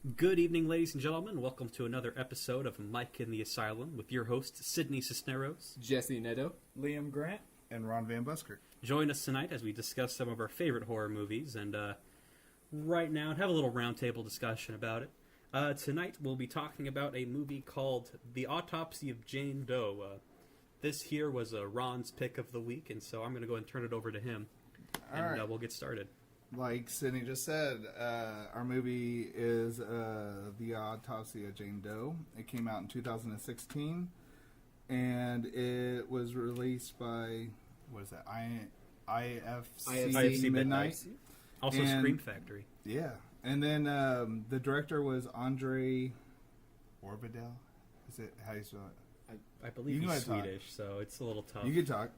Good evening, ladies and gentlemen. Welcome to another episode of Mike in the Asylum with your host, Sydney Cisneros, Jesse Neto, Liam Grant, and Ron Van Busker. Join us tonight as we discuss some of our favorite horror movies and right now have a little roundtable discussion about it. Tonight we'll be talking about a movie called The Autopsy of Jane Doe. This here was Ron's pick of the week, and so I'm going to go and turn it over to him, and we'll get started. Like Sydney just said, our movie is The Autopsy of Jane Doe. It came out in 2016, and it was released by, what is that, IFC Midnight. Also and, Scream Factory. Yeah. And then the director was Andre Orvidel. Is it, how do you spell it? I believe he's Swedish, so it's a little tough. You can talk.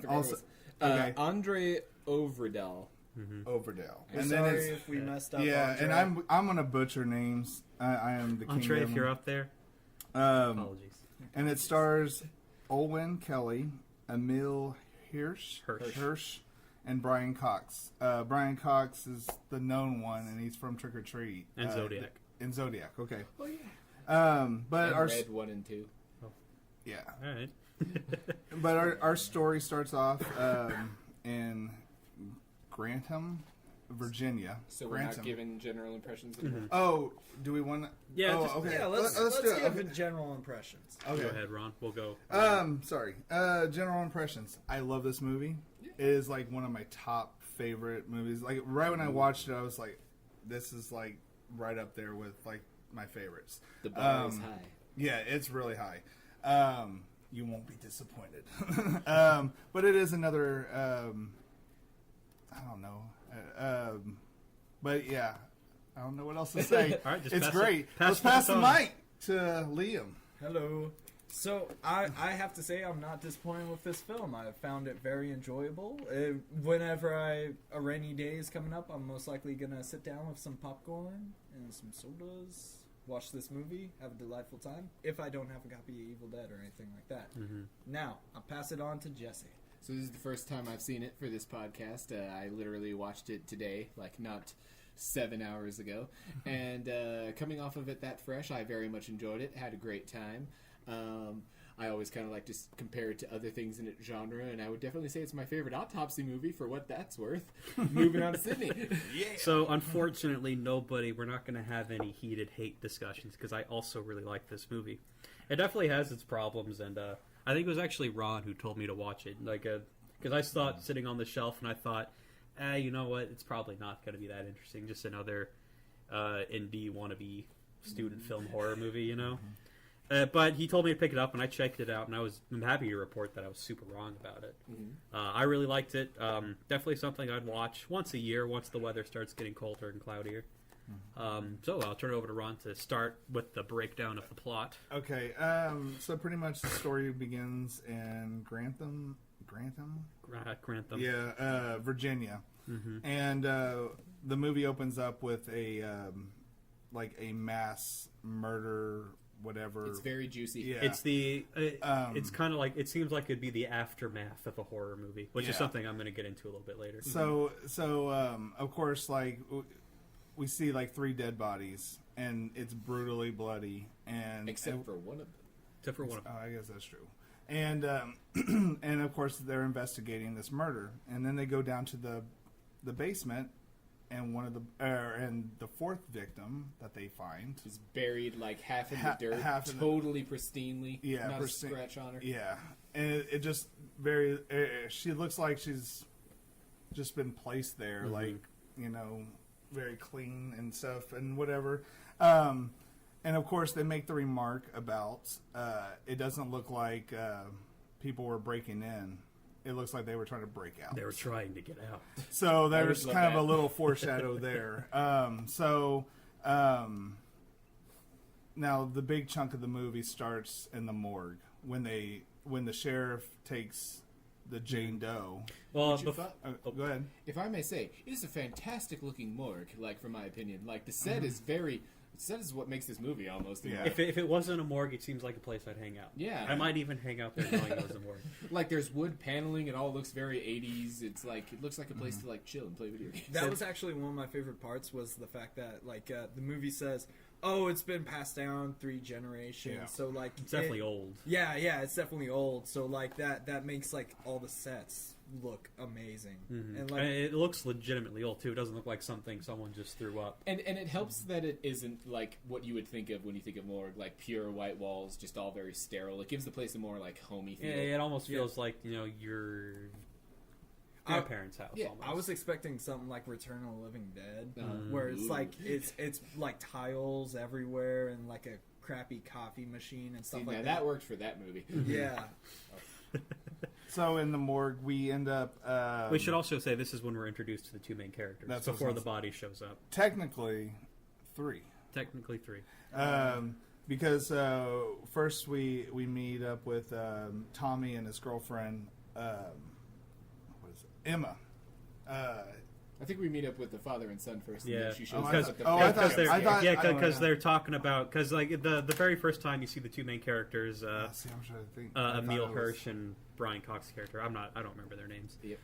Also, Andre Overdell. Mm-hmm. Overdell. We're and sorry then if we messed up. Yeah, Andre. and I'm gonna butcher names. I am the king. Andre, of if you're up there, apologies. And it stars Olwen Kelly, Emil Hirsch, and Brian Cox. Brian Cox is the known one, and he's from Trick or Treat and Zodiac. Zodiac, okay. Oh yeah. But and our Red 1 and 2. Oh. Yeah. All right. But our story starts off in Grantham, Virginia. So we're not giving general impressions of Mm-hmm. Oh, do we want to? Yeah. Oh, okay. Yeah, let's give it general impressions. Okay. Go ahead, Ron. We'll go. Sorry. General impressions. I love this movie. It is like one of my top favorite movies. Like right when I watched it, I was like, "This is like right up there with like my favorites." The bar is high. Yeah, it's really high. You won't be disappointed. But it is another. I don't know. But yeah, I don't know what else to say. All right, just it's pass great. Let's pass the mic to Liam. Hello. So I have to say I'm not disappointed with this film. I found it very enjoyable. Whenever a rainy day is coming up, I'm most likely gonna sit down with some popcorn and some sodas, watch this movie, have a delightful time. If I don't have a copy of Evil Dead or anything like that. Mm-hmm. Now I'll pass it on to Jesse. So this is the first time I've seen it for this podcast. I literally watched it today, like not 7 hours ago. And coming off of it that fresh, I very much enjoyed it. Had a great time. I always kind of like to compare it to other things in its genre, and I would definitely say it's my favorite autopsy movie for what that's worth. Moving on to Sydney. Yeah. So, unfortunately, we're not going to have any heated hate discussions because I also really like this movie. It definitely has its problems, and I think it was actually Ron who told me to watch it. Like, because I saw it sitting on the shelf, and I thought, you know what? It's probably not going to be that interesting. Just another indie wannabe student film horror movie, you know? But he told me to pick it up, and I checked it out, and I'm happy to report that I was super wrong about it. Mm-hmm. I really liked it. Definitely something I'd watch once a year, once the weather starts getting colder and cloudier. So I'll turn it over to Ron to start with the breakdown of the plot. Okay, so pretty much the story begins in Grantham? Grantham? Yeah, Virginia. Mm-hmm. And the movie opens up with a mass murder, whatever. It's very juicy. Yeah. It's it's kind of like, it seems like it'd be the aftermath of a horror movie, which is something I'm going to get into a little bit later. So of course, like, we see like 3 dead bodies, and it's brutally bloody, and Except for one of them. I guess that's true. And and of course they're investigating this murder, and then they go down to the basement, and and the 4th victim that they find is buried like half in the dirt, totally pristinely. Yeah, not a scratch on her. Yeah, and it just she looks like she's just been placed there, like, you know, very clean and stuff and whatever. And of course they make the remark about it doesn't look like people were breaking in. It looks like they were trying to break out. They were trying to get out. So there's kind of a little foreshadow there. Now the big chunk of the movie starts in the morgue when the sheriff takes the Jane Doe. Well, go ahead. If I may say, it is a fantastic looking morgue, like, from my opinion. Like, the set is very That is what makes this movie almost. Yeah. If it wasn't a morgue, it seems like a place I'd hang out. Yeah. I might even hang out there knowing it was a morgue. Like there's wood paneling. It all looks very 80s. It's like it looks like a place to like chill and play video games. That was actually one of my favorite parts, was the fact that like the movie says, "Oh, it's been passed down 3 generations." Yeah. So like It's definitely old. Yeah, it's definitely old. So like that makes like all the sets look amazing. Mm-hmm. And like And it looks legitimately old too. It doesn't look like something someone just threw up. And it helps that it isn't like what you would think of when you think of morgue, like pure white walls, just all very sterile. It gives the place a more like homey feel. Yeah, it almost feels like your grandparents' house. yeah, almost. I was expecting something like Return of the Living Dead, Mm. where it's Ooh. like it's like tiles everywhere and like a crappy coffee machine and stuff See, like now that. that worked for that movie. Yeah. So in the morgue, we end up. We should also say this is when we're introduced to the 2 main characters That's what before the sounds- body shows up. technically 3. Technically 3. Because first we meet up with Tommy and his girlfriend, what is it? Emma. I think we meet up with the father and son first. And Yeah, then she shows because up at the I because thought- they're I thought- yeah I- because they're talking about because like the very first time you see the 2 main characters, see, I'm trying to think. I thought Emil it was- Hirsch and Brian Cox's character. I don't remember their names. Yep.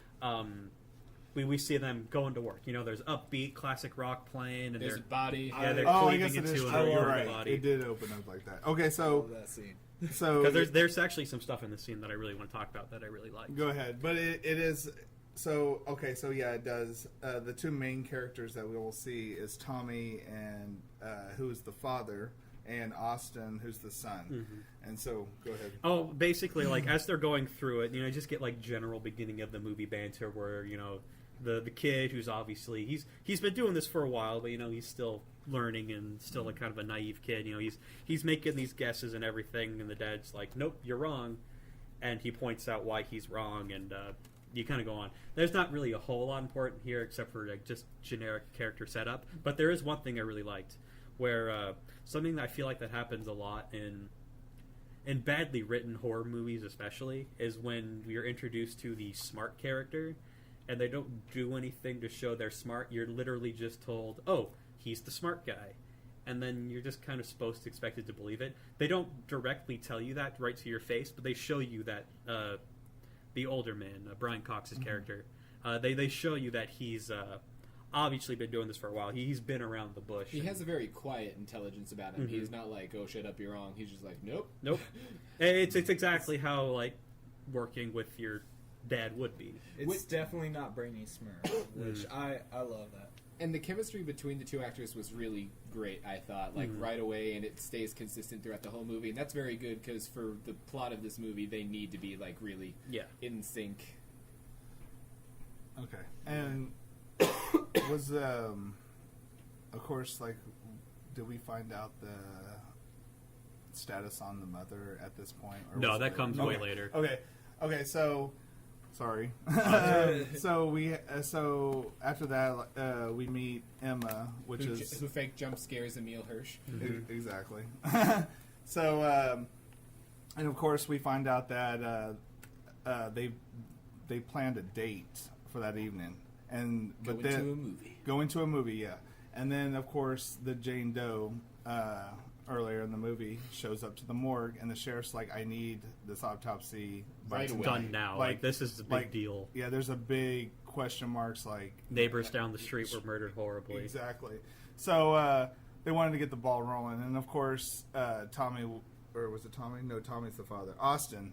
We see them going to work. You know, there's upbeat classic rock playing, and There's a they're body. Yeah, they're I cleaving guess it is into true. a You're human right. body. It did open up like that. Okay, I so love that scene. because there's actually some stuff in the scene that I really want to talk about that I really like. go ahead. But it is so okay. So yeah, it does. The 2 main characters that we will see is Tommy and who is the father, and Austin, who's the son. Mm-hmm. And so go ahead. Oh, basically, like as they're going through it, you know, you just get like general beginning of the movie banter where you know the kid who's obviously he's been doing this for a while, but you know he's still learning and still a kind of a naive kid. You know, he's making these guesses and everything, and the dad's like, "Nope, you're wrong," and he points out why he's wrong, and you kind of go on. There's not really a whole lot important here except for like just generic character setup, but there is one thing I really liked, where something that I feel like that happens a lot in badly written horror movies especially is when we are introduced to the smart character and they don't do anything to show they're smart. You're literally just told, oh, he's the smart guy, and then you're just kind of supposed to expected to believe it. They don't directly tell you that right to your face, but they show you that the older man, Brian Cox's character, they show you that he's obviously been doing this for a while. He's been around the bush. He has a very quiet intelligence about him. He's not like, "Oh, shut up, you're wrong." He's just like, "Nope." Nope. It's exactly how like working with your dad would be. It's definitely not Brainy Smurf, which I love that. And the chemistry between the 2 actors was really great, I thought, like right away, and it stays consistent throughout the whole movie. And that's very good because for the plot of this movie, they need to be like really in sync. Okay. And was of course, like, did we find out the status on the mother at this point? Or No, was that there- comes way later. Okay. So, sorry. So after that, we meet Emma, which is Who fake jump scares Emil Hirsch. exactly. So, and of course, we find out that they planned a date for that evening, and but Go then into a movie. go into a movie, yeah. And then, of course, the Jane Doe earlier in the movie shows up to the morgue, and the sheriff's like, "I need this autopsy Right away. Done now. Like this is a big deal. Yeah, there's a big question marks, like Neighbors down the street were murdered horribly. exactly. So they wanted to get the ball rolling, and of course, Tommy, or was it Tommy? No, Tommy's the father. Austin,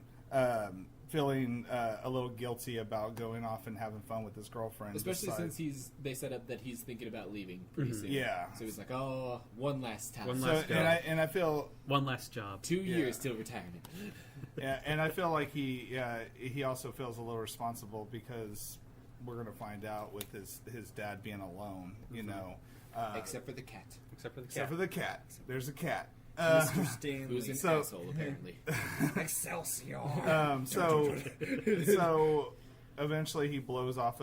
feeling a little guilty about going off and having fun with his girlfriend, Especially decides- since they set up that he's thinking about leaving pretty soon. Yeah. So he's like, "Oh, one last time." One So, last job. and I feel One last job. 2 years till retirement. yeah, and I feel like he also feels a little responsible because we're going to find out with his dad being alone, you know. Except for the cat. Except for the cat. Except for the cat. There's a cat. Mr. Stanley. Who's an So- asshole, apparently. Excelsior. So eventually he blows off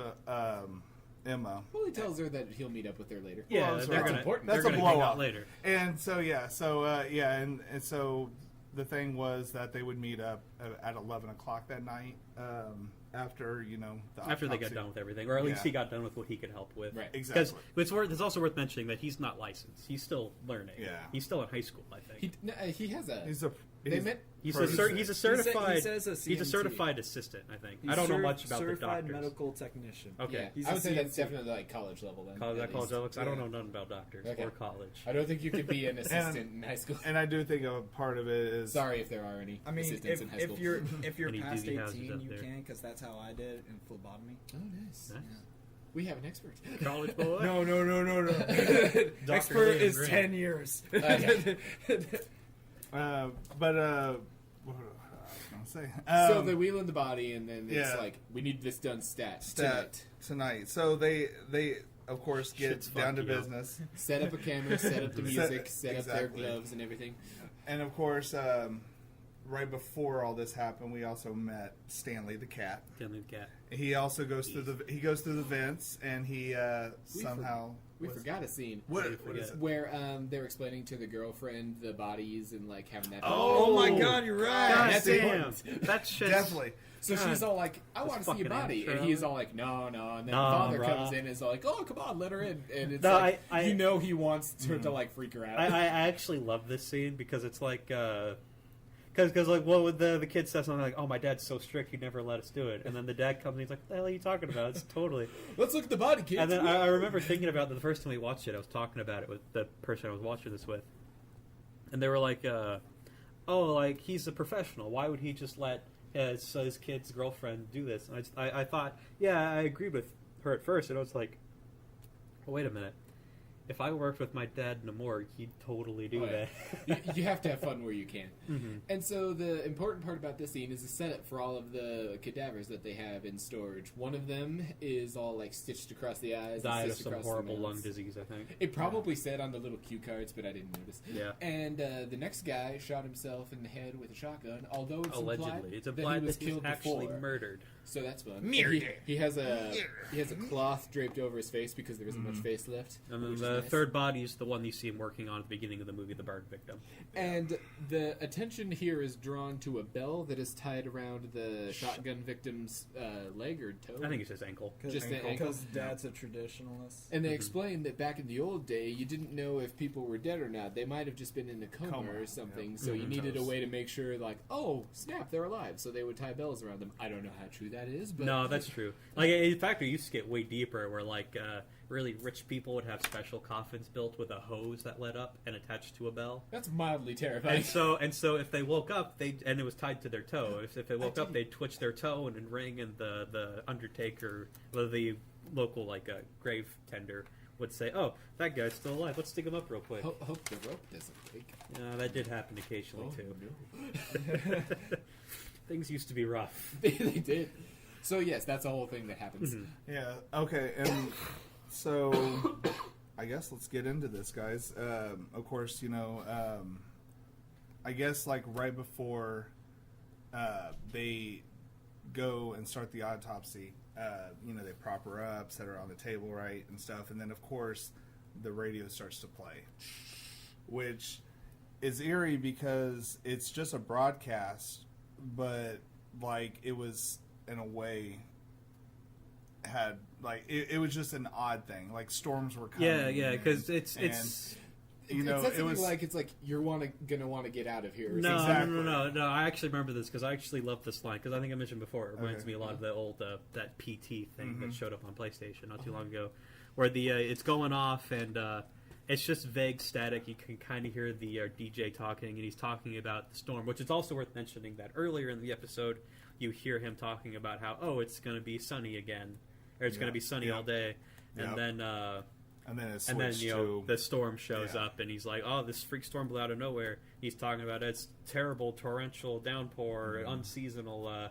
Emma. Well, he tells her that he'll meet up with her later. Yeah, Well, they're that's gonna, important. they're That's a gonna hang blow out up. later. And so and so the thing was that they would meet up at 11 o'clock that night. after the After they got autopsy. done with everything, or at least Yeah. he got done with what he could help with. Right. Exactly. Because it's also worth mentioning that he's not licensed. He's still learning. Yeah. He's still in high school, I think. He has a. He's a They met. He's protege. he's a certified. He says a He's a CMT. certified assistant, I think. He's I don't know much about the certified doctors. medical technician. Okay. Yeah, He's I a would say that's CMT. definitely like college level then. College, at college least. Alex. I don't Yeah. know nothing about doctors Okay. or college. I don't think you could be an assistant in high school. And I do think a part of it is Sorry if there are any I mean, assistants in high school. if you're Any past duty houses 18, up you there. can, because that's how I did in phlebotomy. Oh, nice. Nice. We have an expert. College boy. No. Dr. Expert Ian is Green. 10 years. Okay. but what was I gonna say? So they wheel in the body, and then it's yeah. like, we need this done stat tonight. So they of course get Shit's down to fucking up. business, Set up a camera, set up the music, set up their exactly. gloves and everything. and of course, right before all this happened, we also met Stanley the cat. Stanley the cat. He also goes through the vents, and he somehow We forgot a scene what you is it? where they're explaining to the girlfriend the bodies and like having that. Oh my God, you're right. God that's damn. important. That's just Definitely. So God. she's all like, "I want to see your fucking body," intro. and he's all like, "No, no." And then Nah, the father bruh. comes in and is like, "Oh, come on, let her in." And it's No, like, I- he wants her to like freak her out. I actually love this scene because it's like, because like, well, with the kid says something like, "Oh, my dad's so strict, he'd never let us do it," and then the dad comes and he's like, "What the hell are you talking about? It's totally." Let's look at the body, kids. And then I remember thinking about the first time we watched it. I was talking about it with the person I was watching this with, and they were like, "Oh, like he's a professional. Why would he just let his kid's girlfriend do this?" And I thought, yeah, I agreed with her at first, and I was like, "Well, wait a minute. If I worked with my dad in a morgue, he'd totally do Oh, yeah. that." you have to have fun where you can. Mhm. And so the important part about this scene is the setup for all of the cadavers that they have in storage. One of them is all like stitched across the eyes, and Died of stitched some across the horrible lung mouths. disease, I think. It probably said on the little cue cards, but I didn't notice. Yeah. And the next guy shot himself in the head with a shotgun, although it's Allegedly, it's implied implied that he was that he's killed actually before. murdered. So that's fun. Murder. He has a cloth draped over his face because there isn't much face left. And then which the is nice. third body is the one you see him working on at the beginning of the movie, the burn victim. And the attention here is drawn to a bell that is tied around the shotgun victim's leg or toe. I think it's his ankle. Just the ankle. Because Dad's a traditionalist. And they explain that back in the old day, you didn't know if people were dead or not. They might have just been in a coma or something. Yep. So you Mhm. needed a way to make sure, like, oh, snap, they're alive. So they would tie bells around them. I don't know how true that is, but No, that's true. Like, in fact, it used to get way deeper, where like really rich people would have special coffins built with a hose that led up and attached to a bell. that's mildly terrifying. And so if they woke up, and it was tied to their toe. If they woke up, they'd twitch their toe and ring, and the undertaker, well, the local like grave tender, would say, "Oh, that guy's still alive. Let's dig him up real quick." Hope the rope doesn't break. That did happen occasionally Oh, too. no. Things used to be rough. they did. So yes, that's the whole thing that happens. Mhm. Yeah. Okay. And so, I guess let's get into this, guys. Of course, I guess like right before they go and start the autopsy, they prop her up, set her on the table, right, and stuff, and then of course the radio starts to play, which is eerie because it's just a broadcast, but like it was in a way had like it was just an odd thing, like storms were coming. Yeah, because it's and, it's It's like you're gonna want to get out of here. Or no, something. no. I actually remember this because I actually love this line because I think I mentioned before. It reminds Okay. me a lot of the old that PT thing that Mhm. showed up on PlayStation not too long ago, where the it's going off and it's just vague static. You can kind of hear the DJ talking, and he's talking about the storm, which is also worth mentioning that earlier in the episode you hear him talking about how it's going to be sunny again, or it's going to be sunny all day, and Yep. then. And then it And then switched to the storm shows yeah. up, and he's like, "Oh, this freak storm blew out of nowhere." He's talking about it's terrible torrential downpour, unseasonal.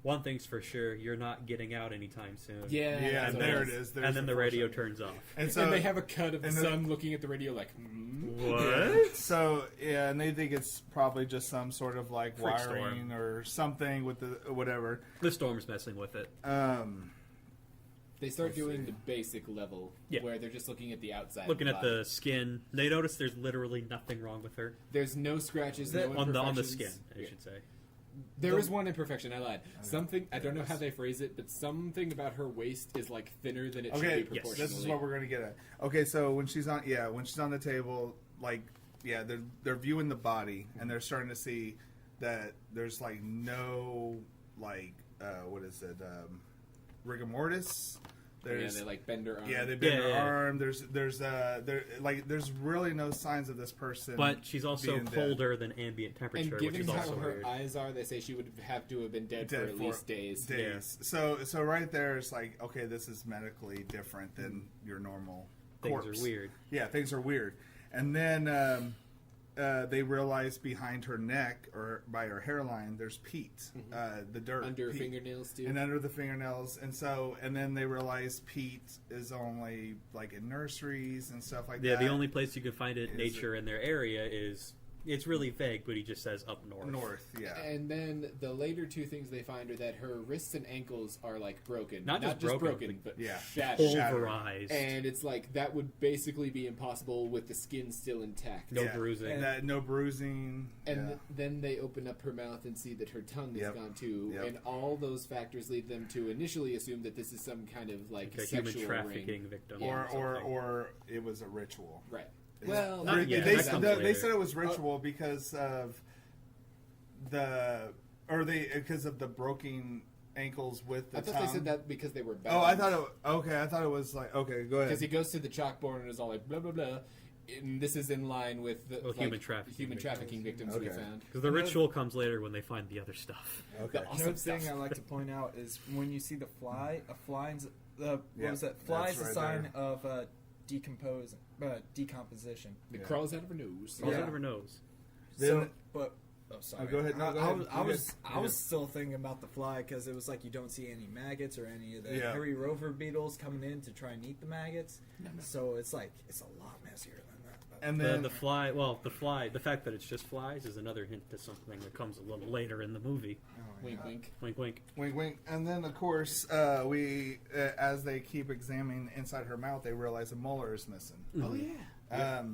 One thing's for sure, you're not getting out anytime soon. Yeah, yeah, that's what there it it is. And then the radio turns off. And so and they have a cut of the and sun looking at the radio like, What? So yeah, and they think it's probably just some sort of like Freak wiring storm. or something with the whatever. The storm's messing with it. They start Let's doing see. the basic level Yeah. where they're just looking at the outside. Looking of at body. the skin, they notice there's literally nothing wrong with her there's no scratches, The- no on the imperfections. skin, I Yeah. should say. There is one imperfection. I lied. Something I don't know how they phrase it, but something about her waist is like thinner than it should Okay, be proportionally. this is what we're gonna get at. Okay, so when she's on the table, like they're viewing the body and they're starting to see that there's like no like what is it rigor mortis. They like bend her arm. Yeah, they bend her arm. There's really no signs of this person. But she's also being colder than ambient temperature, And given which is how also her weird. eyes are, they say she would have to have been dead for at least days. Days. So right there, it's like, okay, this is medically different than your normal corpse. Things are weird. Yeah, things are weird. And then they realize behind her neck or by her hairline, there's peat, the dirt Under her peat. fingernails too. And under the fingernails, and then they realize peat is only like in nurseries and stuff like that. Yeah, the only place you can find it in Is nature in their area is, it's really vague, but he just says up north. North, yeah. And then the later two things they find are that her wrists and ankles are like broken. Not just broken, but yeah. shattered. Pulverized. And it's like that would basically be impossible with the skin still intact. No bruising. And no bruising. And yeah. then they open up her mouth and see that her tongue is gone too. Yep. And all those factors lead them to initially assume that this is some kind of like a sexual human trafficking ring. victim. Yeah. or it was a ritual. Right. It's- Well, Not yet. they, That comes they later. said it was ritual because of because of the broken ankles with the I thought tongue. they said that because they were bound. Oh, I thought it was like, okay, go ahead. Because he goes to the chalkboard and is all like blah blah blah. And this is in line with the human trafficking victims we Okay. found. Because the ritual comes later when they find the other stuff. Okay. The awesome Another thing stuff. I like to point out is when you see the fly, a fly's what Yeah, was that? Fly is that's a right sign there. of decomposition. It Yeah. crawls out of her nose. Crawls Yeah. out of her nose. So, but oh, sorry. go ahead. No, go ahead. I was You're good. still thinking about the fly because it was like you don't see any maggots or any of the Yeah. hairy rover beetles coming in to try and eat the maggots. So it's like it's a lot messier than that. But And The, then the fly, the fact that it's just flies is another hint to something that comes a little later in the movie. Wink, wink. Wink, wink. wink, wink. And then of course as they keep examining inside her mouth, they realize a molar is missing. Oh yeah.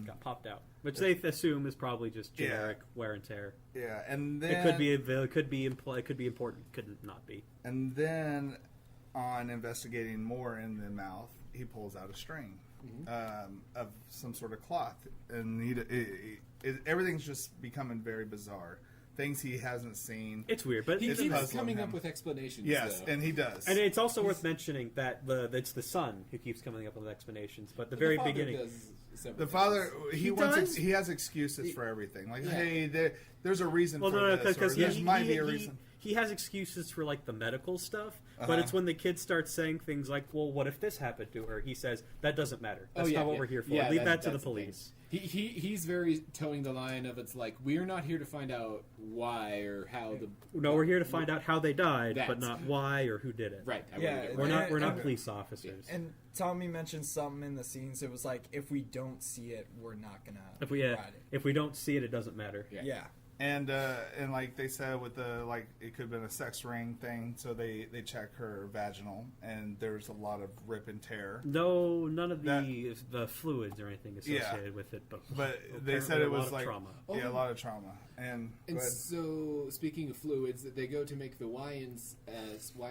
Got popped out, which they assume is probably just generic wear and tear. Yeah, and then It could be it could be important, couldn't not be. And then, on investigating more in the mouth, he pulls out a string of some sort of cloth, and everything's just becoming very bizarre. Things he hasn't seen. It's weird, but He It's keeps puzzling coming him. up with explanations. Yes, though. and he does. and it's also worth mentioning that it's the son who keeps coming up with explanations. But the But very father beginning, does several the things. father, He does? he has excuses for everything. Like, Yeah. hey, there's a reason well, for no, this. because Or there might be a reason. he has excuses for like the medical stuff, but Uh-huh. it's when the kid starts saying things like, "Well, what if this happened to her?" He says that doesn't matter. Oh, That's yeah, not what yeah. we're here for. Yeah, Leave that to the that's thing. police. He's very towing the line of it's like we're not here to find out why or how the No, we're here to find out how they died, but That's- not why or who did it. right. I Yeah, wanna get We're right. not And- police officers. And Tommy mentioned something in the scenes. It was like if we don't see it, we're not gonna If we ride it. if we don't see it, it doesn't matter. Yeah. Yeah. And like they said with the it could have been a sex ring thing, so they check her vaginal, and there's a lot of rip and tear. No, none of the fluids or anything associated Yeah. with it, but they said apparently it a lot was of like trauma. a lot of trauma. And And but- so, speaking of fluids, they go to make the Y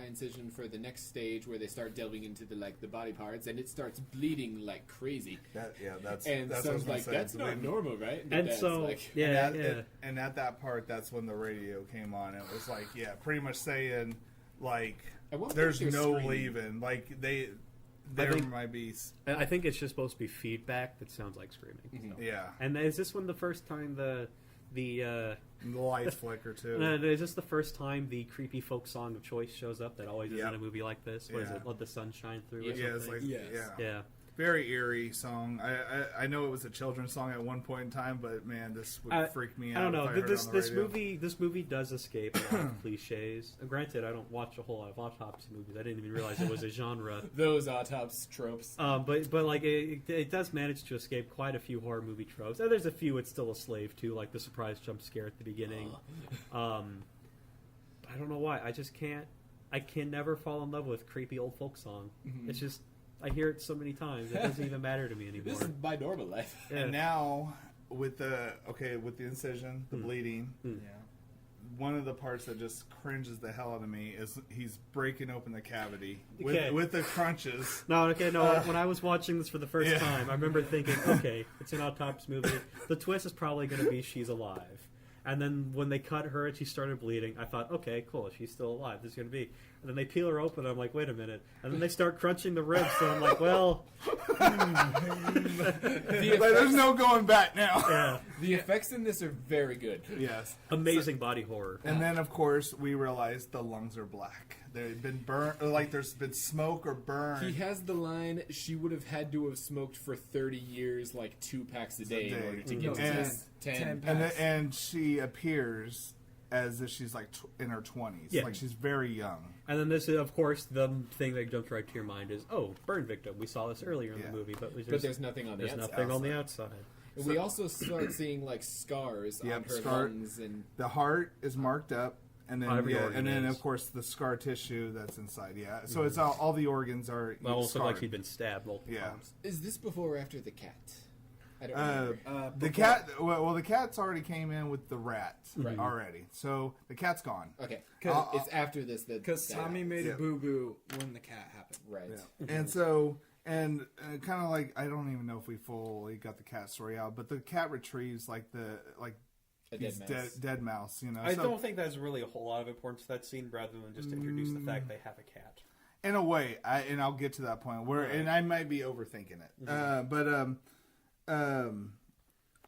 incision for the next stage, where they start delving into the body parts, and it starts bleeding like crazy. that's And that's so what I it's was gonna like say. that's not normal, right? And Dad's so like, yeah, and, yeah. and at that part, that's when the radio came on. It was like, pretty much saying, like, At one point there's they're no screaming. leaving. Like, there think- might be, I think it's just supposed to be feedback that sounds like screaming. Mhm. yeah, And is this one the first time the the lights flicker too. is this the first time the creepy folk song of choice shows up that always is Yep. in a movie like this? What is Yeah. it? Let the sun shine through. Yeah. Or Yeah, it's something? like, Yes. yeah. very eerie song. I know it was a children's song at one point in time, but man, this would freak me out. I don't know. If I heard This it on the this radio. movie does escape a lot of cliches. Granted, I don't watch a whole lot of autopsy movies. I didn't even realize it was a genre. those autopsy tropes. But like it does manage to escape quite a few horror movie tropes. And there's a few it's still a slave to, like the surprise jump scare at the beginning. I don't know why. I can never fall in love with creepy old folk song. Mhm. It's just I hear it so many times. It doesn't even matter to me anymore. This is my normal life. Yeah. And now with the incision, the bleeding, Hmm. Yeah. one of the parts that just cringes the hell out of me is he's breaking open the cavity Okay. with the crunches. No, when I was watching this for the first time, I remember thinking, okay, it's an Autopsy movie. The twist is probably going to be she's alive. And then when they cut her and she started bleeding, I thought, okay, cool, she's still alive. This is going to be. And then they peel her open, and I'm like, wait a minute. And then they start crunching the ribs, so I'm like, well. There's no going back now. Yeah. The effects in this are very good. Yes. Amazing body horror. And then, of course, we realized the lungs are black. They've been burnt, like there's been smoke or burn. He has the line, she would have had to have smoked for 30 years, like 2 packs a day in order to get to And- this 10. and she appears as if she's like in her 20s. Yeah. Like she's very young. And then this is, of course, the thing that jumps right to your mind is, oh, burn victim. We saw this earlier in Yeah. the movie, but There's nothing on the there's outside. nothing on the outside. And we also start seeing like scars on her lungs and The heart is marked up. And then, Every organ and then is. of course, the scar tissue that's inside. Yeah. So it's all the organs are Well, almost looked like scarred. she'd been stabbed multiple Yeah. times. is this before or after the cat? I don't remember. The cat. Well, the cat's already came in with the rat Right. already. So the cat's gone. Okay, Cause- it's after this that Because Tommy made Yeah. a boo boo when the cat happened. right. Yeah. And so, and kind of like, I don't even know if we fully got the cat story out, but the cat retrieves like A these dead mouse. dead mouse. You know, I so, don't think that's really a whole lot of importance to that scene, rather than just introduce the fact they have a cat. in a way, and I'll get to that point where, and I might be overthinking it.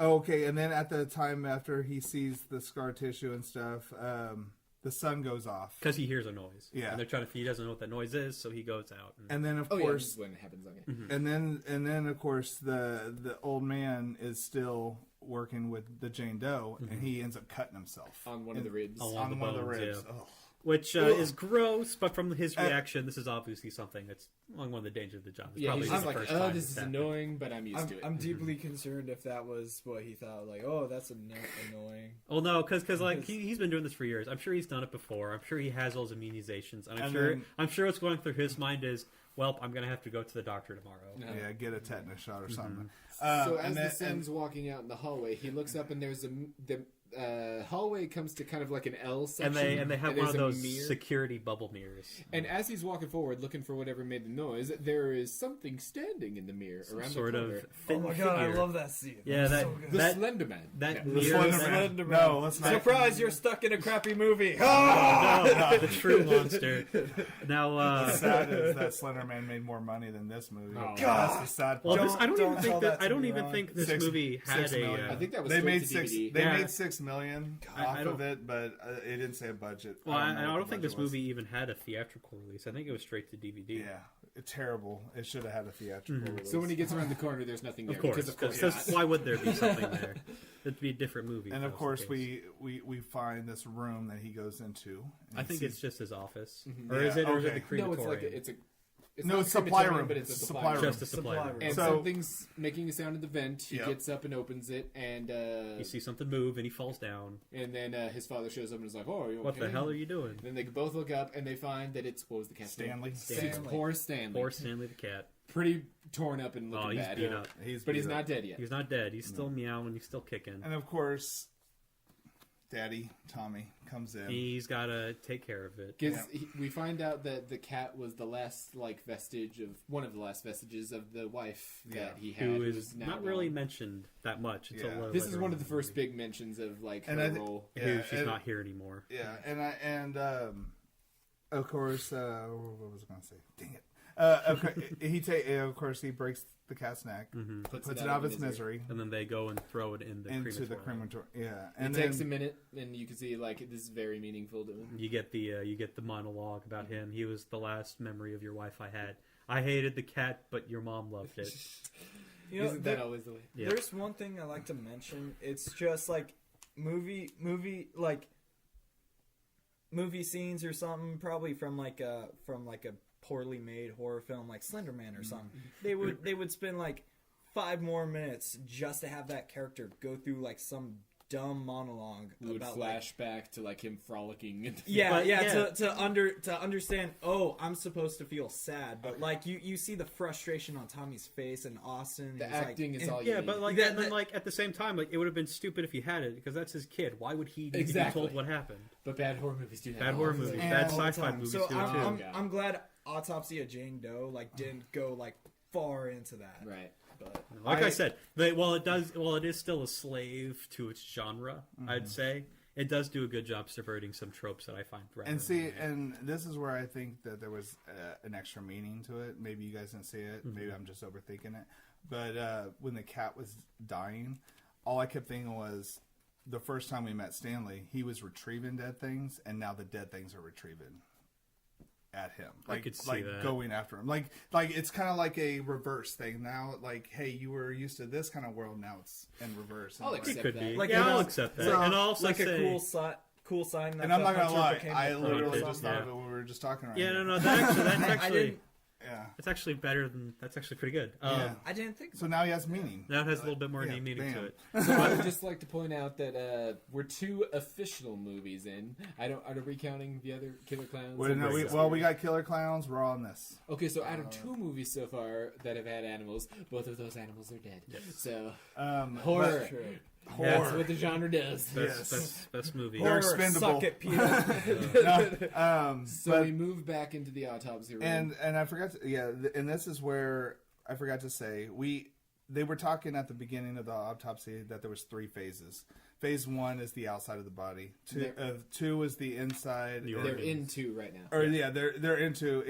Okay, and then at the time after he sees the scar tissue and stuff, the sun goes off, Because he hears a noise. Yeah. And they're trying to, he doesn't know what that noise is, so he goes out. and then of Oh yeah, this course, is when it happens. Okay. and then of course the old man is still working with the Jane Doe, and he ends up cutting himself On one of the ribs. Along on the one of the bones, ribs. yeah. Ugh. Which is gross, but from his reaction, this is obviously something that's one of the dangers of the job. It's Yeah, probably he's just the like, first oh, time this it's is happened. annoying, but I'm used to it. I'm deeply concerned if that was what he thought. Like, oh, that's annoying. Well, no, because like he's been doing this for years. I'm sure he's done it before. I'm sure he has all his immunizations, and I'm sure what's going through his mind is, well, I'm gonna have to go to the doctor tomorrow. No. Yeah, get a tetanus shot or something. So as and the then- son's walking out in the hallway, he looks up and there's the hallway comes to kind of like an L section, And they have one there's of a those mirror. security bubble mirrors. And as he's walking forward, looking for whatever made the noise, there is something standing in the mirror around Sort the of corner. thin Oh my god, I figure. love that scene. Yeah, That's that- so good. The that- Slender Man. That Yeah. The mirror. Slender that- Man. Slender No, Man. let's not. Surprise! You're stuck in a crappy movie. No, the true monster. Now, The sad is that Slender Man made more money than this movie. Oh. That's the sad well, part. this, I don't Don't even tell think that I to don't me, even Ron. think this Six- movie had 6 million. I think that was They straight made to six. DVD. They Yeah. made $6 million I off don't- of it, but it didn't say a budget. Well, I know what don't the think this budget was. movie even had a theatrical release. I think it was straight to DVD. Yeah, it's terrible. It should have had a theatrical release. So when he gets around the corner, there's nothing there. Of course, because of course because not. why would there be something there? It'd be a different movie. and if of that was course, the case. we find this room that he goes into. and I he think sees- it's just his office, Mhm. or is Yeah, it? Or is it okay. the crematorium? No, it's like it's a. It's No, not it's a supply crematorium, room. but it's a It's supply supply room. just a supply room. And So- something's making a sound in the vent. He Yep. gets up and opens it, and He sees something move and he falls down. then his father shows up and is like, "Oh, are you okay?" What the hell are you doing? Then they both look up and they find that it's what was the cat's name? Stanley. It's Stanley. poor Stanley. Poor Stanley the cat. Pretty torn up and looking Oh, he's bad. beat up. But he's not dead yet. He's not dead. He's still meowing. He's still kicking. And of course, Daddy Tommy comes in. He's got to take care of it. Because we find out that the cat was the last vestige of one of the last vestiges of the wife that he had, Who who is now not really gone. mentioned that much until Yeah. This is later one on of the in first movie. big mentions of And her I- role. Who she's and- not here anymore. Yeah, and of course, what was I going to say? Dang it! Of course, he breaks the cat's neck, puts it out of its misery And then they go and throw it in the into the crematorium. crematorium. Yeah, It and takes a then minute, and you can see this is very meaningful to him. You get the monologue about him. He was the last memory of your wife I had. I hated the cat, but your mom loved it. You know, Isn't that always the way? Yeah. There's one thing I like to mention. It's just like movie scenes or something, probably from like a poorly made horror film like Slender Man or something. They would spend like 5 more minutes just to have that character go through like some dumb monologue We would about flashback to like him frolicking. In the Yeah, But, yeah, yeah. to understand. Oh, I'm supposed to feel sad, but like you see the frustration on Tommy's face and Austin. The he's like- acting is and- all you Yeah, need. but like, That- and then, that- like at the same time, like it would have been stupid if he had it because that's his kid. Why would he need Exactly. to be told what happened? But bad horror movies do that. Bad all horror the movies, time. bad all the sci-fi time. movies So do it I'm, too. I'm glad Autopsy of Jane Doe like didn't go like far into that. Right. But Like I said, while it is still a slave to its genre, I'd say it does do a good job subverting some tropes that I find. Rather And see, annoying. and this is where I think that there was an extra meaning to it. Maybe you guys didn't see it. Maybe I'm just overthinking it. But when the cat was dying, all I kept thinking was the first time we met Stanley, he was retrieving dead things, and now the dead things are retrieving at him. I Like, could see like that. going after him. Like it's kind of like a reverse thing. Now, like, hey, you were used to this kind of world. Now it's in reverse. And I'll like- accept it could that. be. Like, yeah, you I'll know, accept that. so- And I'll also like say, cool sign. That And I'm the not gonna hunter lie, became I the literally prey. just thought of it when we were just talking right yeah, here. no, that's I actually didn't. Yeah. it's actually better than that's actually pretty good. Yeah. I didn't think So now he has meaning. Now it has a little bit more Yeah, meaning bam. to it. So I would just like to point out that we're 2 official movies in. Are we counting the other Killer Clowns? Well, and no, Christmas we Story? got Killer Clowns. We're on this. Okay, so out of 2 movies so far that have had animals, both of those animals are dead. So horror. True. That's what the genre does. Best movie. They're Horror, expendable. Suck it, Peter. So but- we move back into the autopsy room. and I forgot to, and this is where I forgot to say they were talking at the beginning of the autopsy that there was 3 phases. Phase 1 is the outside of the body. 2 is the inside. The they're organs. in 2 right now. Or they're into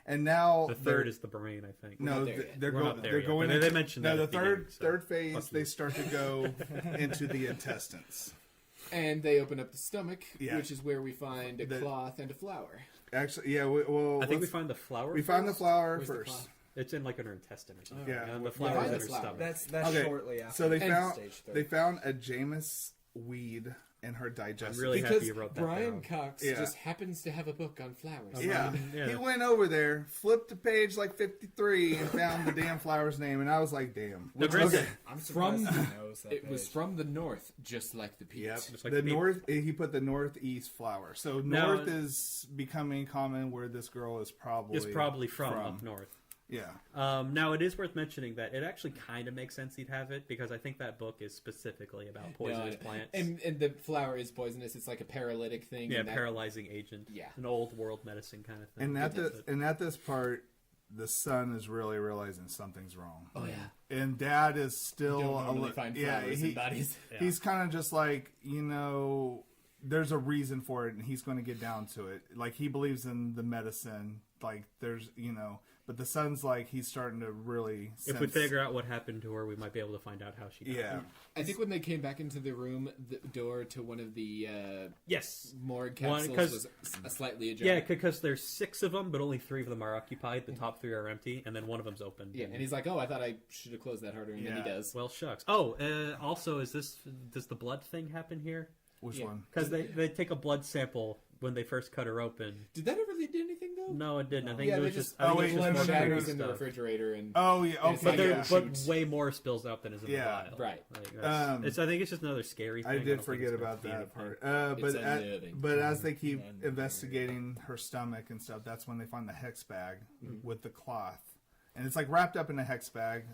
and now The third is the brain, I think. no, not there yet. they're We're going. not there They're yet, going. but into, they mentioned no, that the at the beginning, so third phase fuck they you. start to go into the intestines. And they open up the stomach, Yeah. which is where we find a The- cloth and a flower. Actually, yeah. Well, I think we let's- find the flower. we found the first. flower Where's the first. cloth? It's in like in her intestine or something. Yeah. And We the flower find is in the her flower. stomach. That's Okay, shortly after. So they And found stage 3. they found a Jameis weed in her digestive. really happy Because you wrote that Brian down. Cox Yeah. just happens to have a book on flowers. Yeah. Yeah. He went over there, flipped to page like 53, and found the damn flower's name, and I was like, "Damn." No, granted, Okay. I'm From surprised he knows that It was page. from the north, just like the Pete. Yep. Just like the the people. north. He put the northeast flower. So Now- north is becoming common where this girl is probably It's probably from up north. Yeah. Now, it is worth mentioning that it actually kind of makes sense he'd have it because I think that book is specifically about poisonous plants. And the flower is poisonous. It's like a paralytic thing. Yeah, and that- paralyzing agent. Yeah. An old world medicine kind of thing. And at does this part, the son is really realizing something's wrong. Oh yeah. And dad is still Don't normally find flowers in bodies. He's kind of just like, there's a reason for it, and he's going to get down to it. Like, he believes in the medicine. Like, there's, but the son's like, he's starting to really If we sense- figure out what happened to her, we might be able to find out how she died. Yeah. I think when they came back into the room, the door to one of the Yes. morgue One- capsules 'cause- was slightly ajar. Yeah, because there's 6 of them, but only 3 of them are occupied. The top 3 are empty, and then one of them's open. Yeah, and he's like, "Oh, I thought I should have closed that harder," and then he Yeah. does. Well, shucks. Oh, also, does the blood thing happen here? Which Yeah. one? Because they take a blood sample when they first cut her open. Did that ever really do anything though? No, it didn't. I think Yeah, it they was just just. I think wait, it was blood just more shatters crazy in the stuff. refrigerator, and Oh, yeah. It's Okay. But, like there, yeah. but way more spills out than is in Yeah. the vial. Right. Like, that's, I think it's just another scary thing. I don't did think forget it's gonna about be that anything. part. It's unnerving. But as they keep investigating her stomach and stuff, that's when they find the hex bag with the cloth, and it's like wrapped up in a hex bag.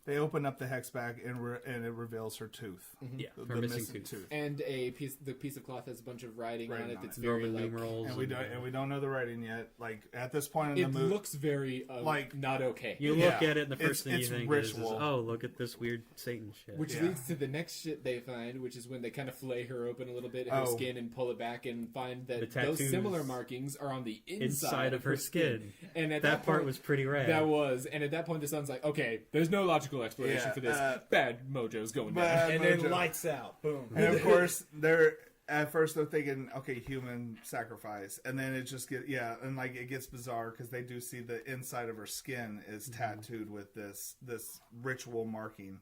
They open up the hex bag and it reveals her tooth. Yeah, The her missing tooth. and the piece of cloth has a bunch of writing on Writing it on that's it. very Roman like. numerals. And we don't know the writing yet. Like at this point in It the movie, looks very like- not okay. You look Yeah. at it, and the first thing you It's think ritual. is, "Oh, look at this weird Satan shit." Which Yeah. leads to the next shit they find, which is when they kind of fillet her open a little bit in her Oh. skin and pull it back and find The that those tattoos similar markings are on the inside of her skin. And at That part point, was pretty rad. That was, and at that point, the son's like, "Okay, there's no logical explanation Yeah, for this. Bad mojo's going bad down." And then Mojo. lights out. Boom. and of course at first they're thinking, okay, human sacrifice, and then it just and like it gets bizarre because they do see the inside of her skin is tattooed with this ritual marking,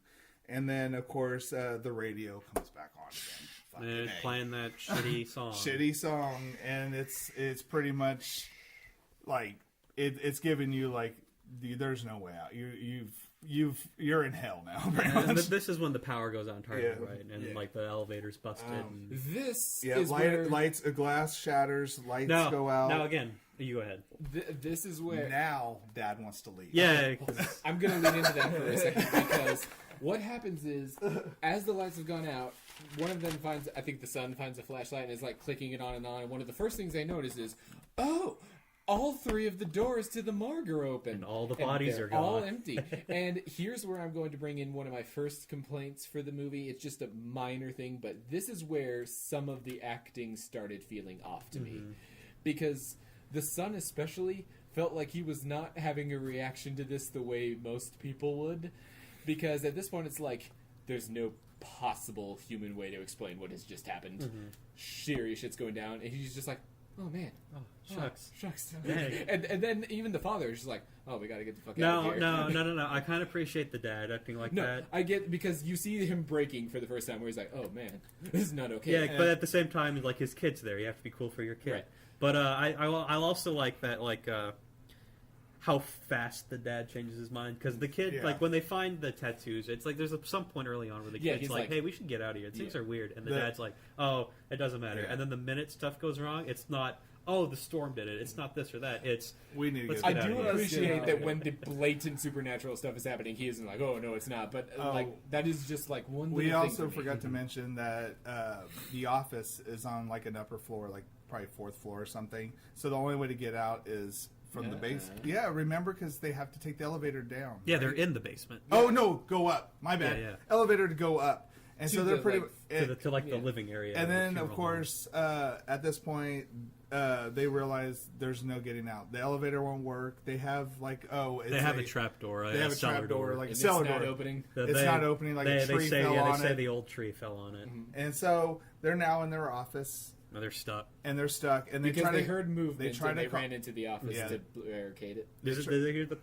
and then of course the radio comes back on again. Fucking And A. playing that shitty song. Shitty song, and it's pretty much like it's giving you like there's no way out. you're in hell now. Pretty And much. this is when the power goes on entirely, Yeah. right? And Yeah. like the elevator's busted. and... This Yeah, is where lights, a glass shatters, lights No, go out. now again, you go ahead. this is where Now Dad wants to leave. Yeah, 'cause- I'm gonna lean into that for a second because what happens is, as the lights have gone out, one of them finds, I think the son finds a flashlight and is like clicking it on and on. And one of the first things they notice is, oh, all 3 of the doors to the morgue are open, And all the bodies they're are gone. all empty. And here's where I'm going to bring in one of my first complaints for the movie. It's just a minor thing, but this is where some of the acting started feeling off to me, because the son especially felt like he was not having a reaction to this the way most people would, because at this point it's like there's no possible human way to explain what has just happened. Serious shit's going down, and he's just like, oh man, shucks. shucks. Dang. And then even the father is just like, oh, we gotta get the fuck out of No, here. no. I kind of appreciate the dad acting like No, that. I get, because you see him breaking for the first time where he's like, oh man, this is not okay. Yeah, but at the same time, like his kid's there. You have to be cool for your kid. Right. But I'll also like that, like how fast the dad changes his mind, because the kid, Yeah. like when they find the tattoos, it's like there's some point early on where the Yeah, kid's he's like, like, "Hey, we should get out of here. Things Yeah. are weird," and the The- dad's like, "Oh, it doesn't matter." Yeah. And then the minute stuff goes wrong, it's not, "Oh, the storm did it." It's not this or that. It's We need to Let's get I get out do out of of here. here. appreciate that when the blatant supernatural stuff is happening, he isn't like, oh no, it's not. But Oh. like that is just like one. We little thing also for me. forgot to mention that the office is on like an upper floor, like probably 4th floor or something. So the only way to get out is from the base. Yeah, remember, because they have to take the elevator down. yeah, right? they're in the basement Oh no, go up. My bad. Yeah. Elevator to go up, and To so they're the, pretty. like, to like the yeah. living area. And the then, funeral of home. course, at this point, they realize there's no getting out. The elevator won't work. They have it's they have a trap door. They have a cellar trap door, like And a cellar it's not door. opening. It's not opening, like a tree say, fell yeah, on they say it. the old tree fell on it. And so they're now in their office, No, they're stuck. and they're stuck. And they Because try they to heard movement try and to they call- ran into the office Yeah. to barricade it. Did they hear the?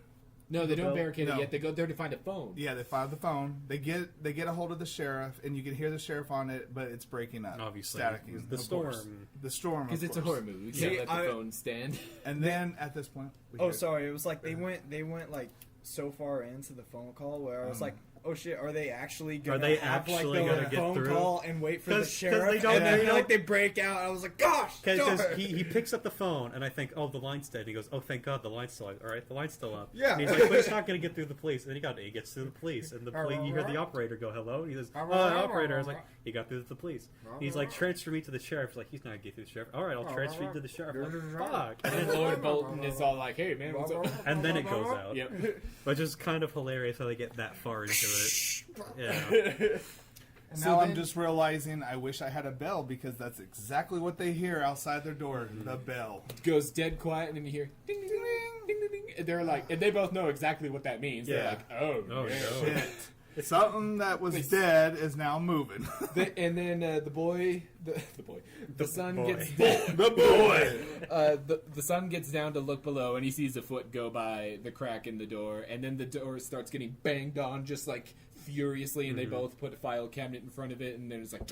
No, they don't bell? barricade No. it yet. They go there to find a phone. Yeah, they file the phone. They get a hold of the sheriff, and you can hear the sheriff on it, but it's breaking up. Obviously, Static. the of course. storm. The storm, Because of it's a course. horror movie. We can't See, let the I- phone stand. And then at this point, we Oh, hear- sorry. It was like they went like so far into the phone call where I was like, oh shit, are they actually gonna they have actually like the gonna get phone through? call and wait for the 'Cause sheriff? they don't- and then they don't- like they break out. I was like, gosh, Because darn. he picks up the phone, and I think, oh, the line's dead. And he goes, oh, thank God, the line's still up. All right, the line's still up. Yeah. And he's like, but it's not going to get through the police. And then he gets through the police, and you hear the operator go, hello? And he says, oh, the operator. I was like, he got through the police. And he's like, transfer me to the sheriff. He's like, he's not going to get through the sheriff. All right, I'll transfer you to the sheriff. I'm like, fuck. And Lord Bolton is all like, hey man, what's up? And then it goes out. Yep. Which is kind of hilarious how they get that far into it. Yeah. And So now I'm then- just realizing I wish I had a bell, because that's exactly what they hear outside their door. Mm-hmm. The bell. Goes dead quiet, and then you hear ding ding ding ding ding ding. And they're like, and they both know exactly what that means. They're Yeah. like, oh, Oh, man. no. Shit. Something that was dead is now moving. And then the son boy. gets down. The boy. The son gets down to look below, and he sees a foot go by the crack in the door, and then the door starts getting banged on just like furiously, and they both put a file cabinet in front of it, and then it's like,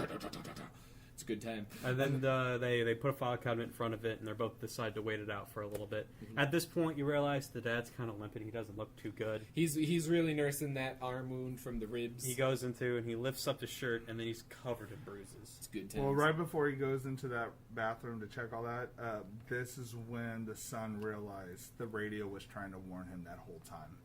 it's a good time. And then they put a file cabinet in front of it, and they both decide to wait it out for a little bit. At this point, you realize the dad's kind of limping. He doesn't look too good. He's really nursing that arm wound from the ribs. He goes into and he lifts up his shirt, and then he's covered in bruises. It's good times. Well, right before he goes into that bathroom to check all that, this is when the son realized the radio was trying to warn him that whole time.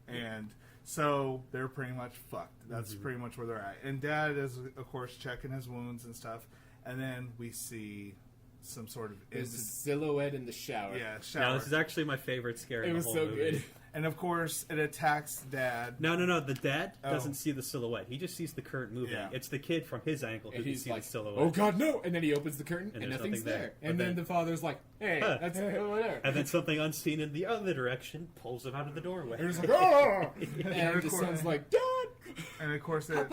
And so they're pretty much fucked. That's pretty much where they're at. And Dad is, of course, checking his wounds and stuff. And then we see some sort of There's a silhouette in the shower. yeah, Now, shower. this is actually my favorite scare. It in the was whole so movie. good. And of course, it attacks Dad. No. The dad Oh. doesn't see the silhouette. He just sees the curtain moving. Yeah. It's the kid from his angle who And can he's see like, the silhouette. oh god, no! And then he opens the curtain, and there's nothing's nothing there. there. And But then then- the father's like, hey, Huh. that's over there. And then something unseen in the other direction pulls him out of the doorway. And he's like, oh! And And of the course- son's like, Dad! And of course, it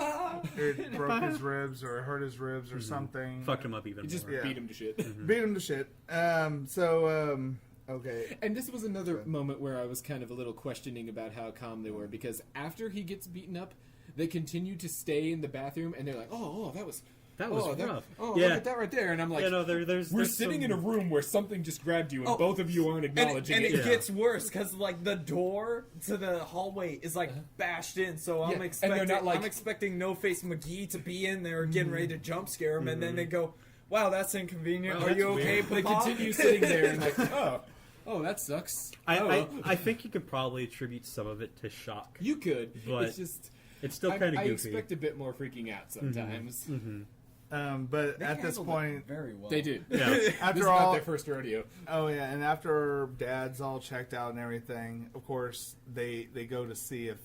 broke his ribs or hurt his ribs or something. Fucked him up even He just more. Yeah. beat him to shit. Beat him to shit. Okay. And this was another moment where I was kind of a little questioning about how calm they were, because after he gets beaten up, they continue to stay in the bathroom, and they're like, oh, that was That was rough. Oh, yeah. look at that right there. And I'm like, there's we're sitting in a room where something just grabbed you, and both of you aren't And acknowledging it Yeah. gets worse because like the door to the hallway is like bashed in, so Yeah, I'm and expecting they're not, like- I'm expecting No Face McGee to be in there getting ready to jump scare him, and then they go, "Wow, that's inconvenient. Well, Are you that's okay?" weird. They Papa?" continue sitting there and like, oh, that sucks. I think you could probably attribute some of it to shock. You could, But it's just It's still kind of I goofy. expect a bit more freaking out sometimes. But They at this handled it point, very well. They did. Yeah. This is after not all, their first rodeo. oh yeah, and after Dad's all checked out and everything, of course they go to see if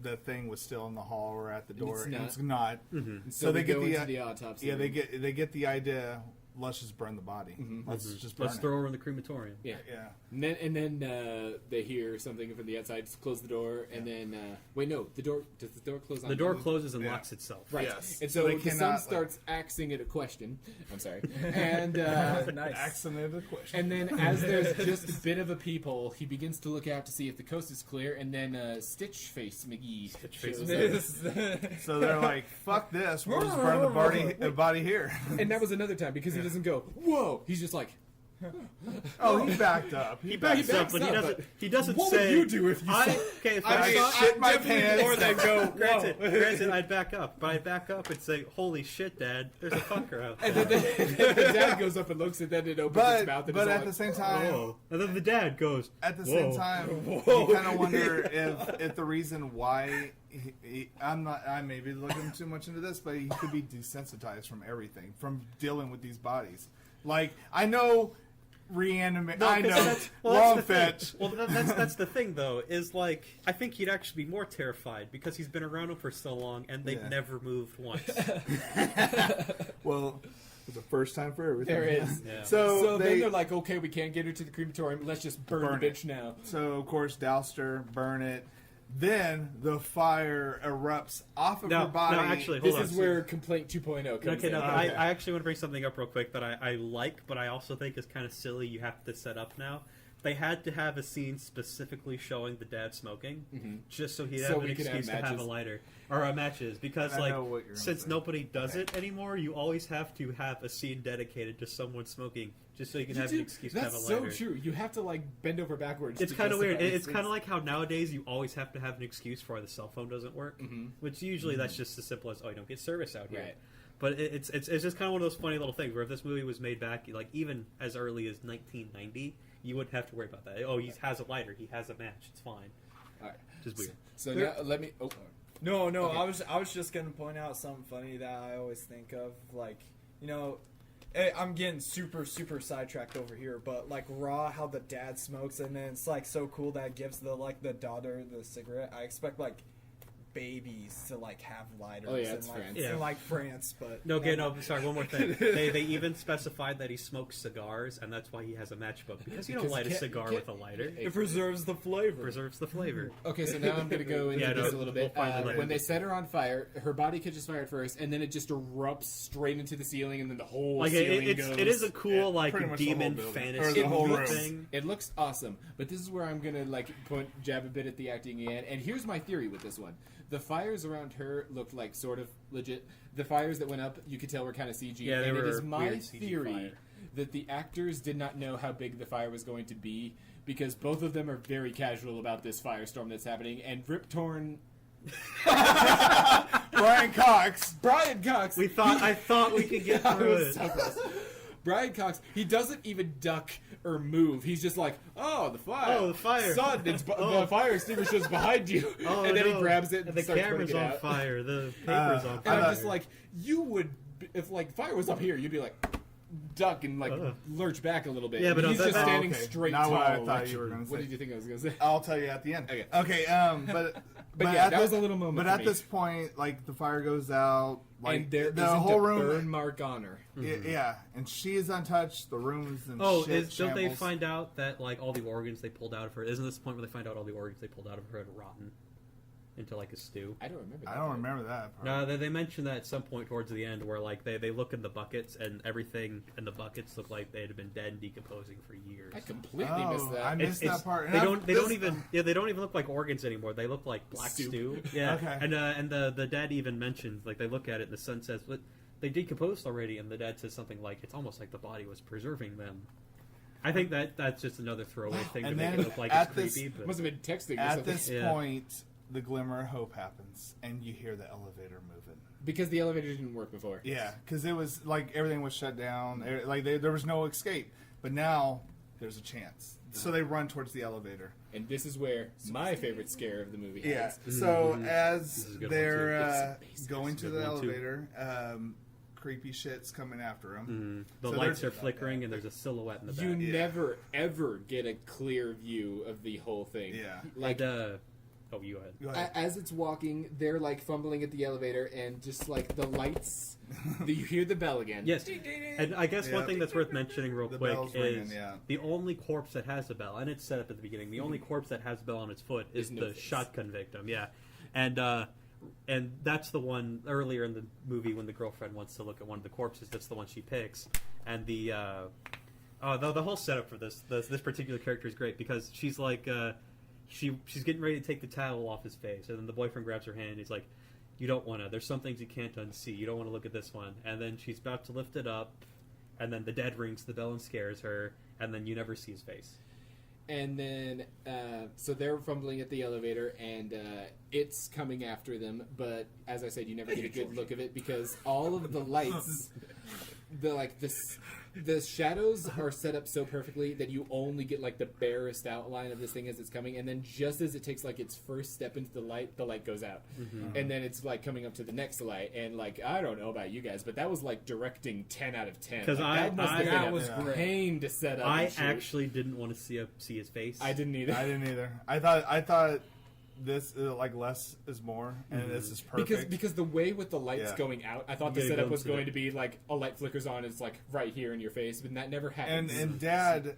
the thing was still in the hall or at the door. it's not. It's not. And So they we get go the into the autopsy. Yeah, room. they get the idea. Let's just burn the body. Let's just burn Let's it. throw her in the crematorium. Yeah. Yeah. And then they hear something from the outside. Just close the door, and then wait, no, the door does the door close on The door them? closes and Yeah. locks itself. Right. Yes. And So so they the son cannot, starts axing at a question. I'm sorry. And Nice. Accented question. and then as there's just a bit of a peephole, he begins to look out to see if the coast is clear, and then Stitch Face McGee Face shows up. So they're like, "Fuck this! We'll just burn the body here." And that was another time because he doesn't go, "Whoa!" He's just like, Oh, he backed up. He backs up, but he doesn't. He doesn't "What say. would you do if you saw?" Okay, if I saw- shit my definitely pants. more than go, Granted, I'd back up, but I'd back up and say, "Holy shit, Dad! There's a fucker out there." And then the dad goes up and looks, and then it opens its mouth. And But is at all the like, same time, Whoa. And then the dad goes, at the "Whoa." same time, you kind of wonder if the reason why I may be looking too much into this, but he could be desensitized from everything, from dealing with these bodies. Like I know. Reanimate. No, I 'cause know. that's Long the fetch. thing. Well, that's the thing, though. Is like I think he'd actually be more terrified because he's been around him for so long, and they've Yeah. never moved once. Well, it's the first time for everything. there is. Yeah. So then they're like, "Okay, we can't get her to the crematorium. Let's just burn Burn the it. bitch now." So of course, doused her, burn it. Then the fire erupts off of her body. No, actually, This hold on. is where complaint 2.0 comes Okay, in. no, Okay. I actually want to bring something up real quick that I like, but I also think is kind of silly. You have to set up now. They had to have a scene specifically showing the dad smoking, just so he'd So have an we could have excuse to have a matches. lighter or matches. Because I like, know what you're gonna since say. nobody does it anymore, you always have to have a scene dedicated to someone smoking, just so you can have an excuse to have a That's lighter. so true. You have to like bend over backwards. It's to kind of weird. justify It's these kind of things. like how nowadays you always have to have an excuse for why the cell phone doesn't work, which usually that's just as simple as, "Oh, you don't get service out here." Right. But it's just kind of one of those funny little things where if this movie was made back like even as early as 1990, you wouldn't have to worry about that. Oh, he has a lighter, he has a match, it's fine. All right. Just weird. So now let me. Oh, No, Okay. I was just gonna point out something funny that I always think of, like, you know, I'm getting super sidetracked over here, but like Raw, how the dad smokes, and then it's like so cool that gives the daughter the cigarette. I expect like babies to like have lighters. Oh, yeah, in, it's like, France. Yeah. in like France, but No, okay, no, sorry, one more thing. They even specified that he smokes cigars, and that's why he has a matchbook. Because you don't Because light a can't- cigar can't- with a lighter. it preserves the flavor. Preserves the flavor. okay, so now I'm going to go into Yeah, this no, a little we'll bit. find it later. When they set her on fire, her body catches fire at first, and then it just erupts straight into the ceiling, and then the whole Like ceiling it goes. is a cool Yeah, like pretty much the whole demon building. fantasy Or the whole group room. thing. It looks awesome, but this is where I'm gonna like jab a bit at the acting again. And here's my theory with this one: the fires around her looked like sort of legit. The fires that went up, you could tell were kind of CG. Yeah, they and were it is my weird CG theory fire. that the actors did not know how big the fire was going to be because both of them are very casual about this firestorm that's happening. And Rip Torn, Brian Cox. Brian Cox, I thought we could get I through was it. so close. Brian Cox, he doesn't even duck or move. He's just like, "Oh, the fire! Oh, the fire. Son, it's Oh. the fire extinguisher's behind you." Oh, and then no. he grabs it and, And the starts camera's putting it on out. fire. The paper's on And fire. I'm just like, you would, if like fire was up here, you'd be like, duck and like lurch back a little bit. Yeah, but And he's no, just that- standing okay. straight Not tall. what I thought like- you were gonna What say. did you think I was gonna say? I'll tell you at the end. Okay. But yeah, at that was a little moment But for at me. this point, like the fire goes out, like and there the isn't whole a room. burn mark on her. Yeah, and she is untouched. The room is in Oh, shit don't they shambles. find out that like all the organs they pulled out of her? Isn't this the point where they find out all the organs they pulled out of her had rotten into like a stew? I don't remember. That I don't part. remember that part. No, they mentioned that at some point towards the end where like they look in the buckets and everything in the buckets look like they had been dead and decomposing for years. I completely missed that. I missed that part. They And don't. They this- don't even. Yeah, they don't even look like organs anymore. They look like black Soup. stew. Yeah. Okay. And the dad even mentioned like they look at it and the son says, "What? they decomposed already, and the dad says something like, it's almost like the body was preserving them. I think that's just another throwaway thing to And make then it look like at it's this- creepy. But Must have been texting or At something. this Yeah. point, the glimmer of hope happens, and you hear the elevator moving. Because the elevator didn't work before. Yeah, because it was like everything was shut down. Like there was no escape. But now there's a chance. So they run towards the elevator. And this is where my favorite scare of the movie Yeah. happens. So This as is a good they're one, too. It's a going to good the one, too. elevator, creepy shit's coming after them. the So lights there's- are flickering, and there's a silhouette in the back. You Yeah. never, ever get a clear view of the whole thing. Yeah. Like, Oh, you go ahead. Go ahead. as it's walking, they're like fumbling at the elevator, and just like the lights, you hear the bell again. Yes, and I guess one Yeah. thing that's worth mentioning real The quick bell's is ringing, yeah. the only corpse that has a bell, and it's set up at the beginning. The only corpse that has a bell on its foot is There's no the face. shotgun victim. Yeah, and that's the one earlier in the movie when the girlfriend wants to look at one of the corpses. That's the one she picks, and the whole setup for this particular character is great because she's like she's getting ready to take the towel off his face, and then the boyfriend grabs her hand and he's like, you don't want to, there's some things you can't unsee, you don't want to look at this one, and then she's about to lift it up, and then the dad rings the bell and scares her, and then you never see his face. And then, so they're fumbling at the elevator, and it's coming after them. But as I said, you never get a good look of it because all of the lights, the shadows are set up so perfectly that you only get like the barest outline of this thing as it's coming. And then just as it takes like its first step into the light goes out, and then it's like coming up to the next light. And like I don't know about you guys, but that was like directing 10 out of 10. 'Cause like, that must have that been was a great. pain to set up. I and shoot. actually didn't want to see his face. I didn't either. I didn't either. I thought this like less is more, and this is perfect. Because the way with the lights Yeah. going out, I thought the Get a setup glimpse was of going it. to be like a light flickers on, it's like right here in your face, but that never happens. and dad,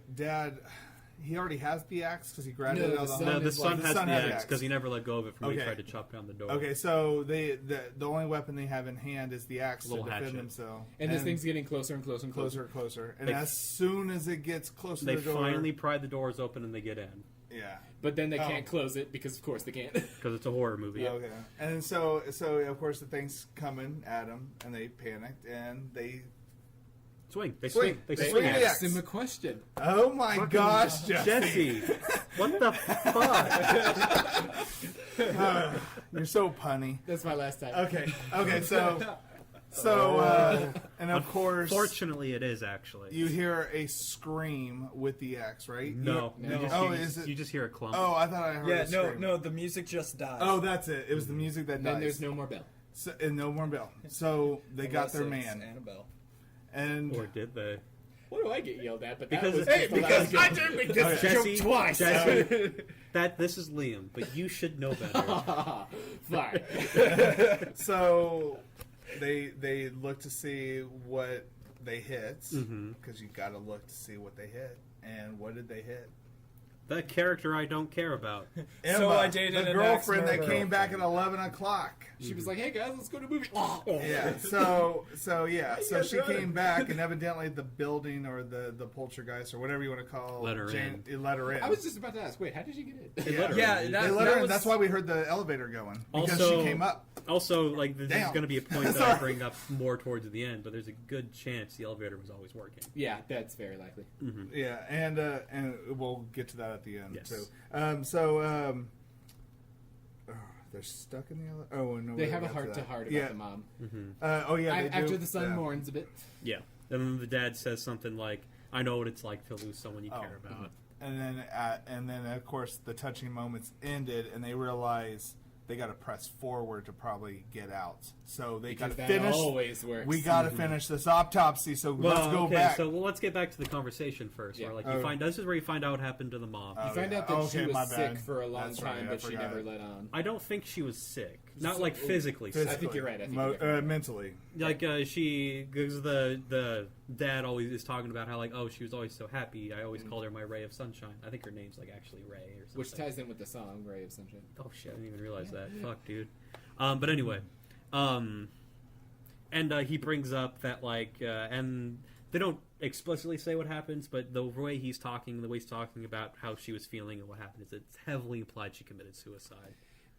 he already has the axe because he grabbed No, it the out of son No, the the is son like- has son the has the axe axe. because he never let go of it from when he Okay. tried to chop down the door. Okay, so the only weapon they have in hand is the axe to Little defend hatchet. themselves. and this thing's getting closer and closer and closer closer. and closer. And They- as soon as it gets closer They to the door, finally pry the doors open and they get in yeah. But then they Oh. can't close it because, of course, they can't. because it's a horror movie. Okay. And so of course the thing's coming at them, and they panicked and they. Swing. They Swing. swing. They They swing. swing at the it. axe. Ask him a question. Oh my gosh, Jesse, what the fuck? You're so punny. That's my last time. Okay. So and of course, Fortunately, it is actually. you hear a scream with the axe, right? No. No. You just, Oh, you, is just, it- you just hear a clump. Oh, I thought I heard. Yeah, a scream. no, the music just died. Oh, that's it. It was the music that And then dies. there's no more bell. So, and no more bell. So they got their Unless it's man, Annabelle. and Or did they? What do I get yelled at? But Because- that was just the last didn't make joke. this Jesse, joke twice. Jesse, this is Liam, but you should know better. Fine. so they look to see what they hit because you got to look to see what they hit. And what did they hit? That character I don't care about. Emma, So I dated the an girlfriend that ex-murderer. came back at 11:00. She was like, "Hey guys, let's go to a movie." Yeah. So she came back, and evidently the building or the poltergeist or whatever you want to call Let her Jane, in. it let her in. I was just about to ask. Wait, how did she get in? Let her Yeah, in. that- They let her in. was- That's why we heard the elevator going because Also- she came up. Also, like, this is Damn. going to be a point that I Sorry. bring up more towards the end, but there's a good chance the elevator was always working. Yeah, that's very likely. Yeah, and we'll get to that at the end Yes. too. They're stuck in the elevator. Oh no, They we have a got to heart to that. heart about Yeah. the mom. Oh yeah. They After do. the son Yeah. mourns a bit. Yeah. And then the dad says something like, I know what it's like to lose someone you care about. And then of course the touching moments ended, and they realize they got to press forward to probably get out. So they got Because to that finish. always works. We got to finish this autopsy. So let's go okay, back. so let's get back to the conversation first. Yeah. Where, like, Oh. this is where you find out what happened to the mom. You find yeah. out that Okay, she my was bad. sick for a long That's right, time, I but she forgot. never let on. I don't think she was sick. Not like physically sick. I think you're right. I think Mo- you're right. mentally. Like because the dad always is talking about how, like, oh, she was always so happy. I always called her my ray of sunshine. I think her name's like actually Ray or something. Which ties in with the song "Ray of Sunshine." Oh shit! I didn't even realize that. Fuck, dude. But anyway, and he brings up that and they don't explicitly say what happens, but the way he's talking about how she was feeling and what happened is it's heavily implied she committed suicide.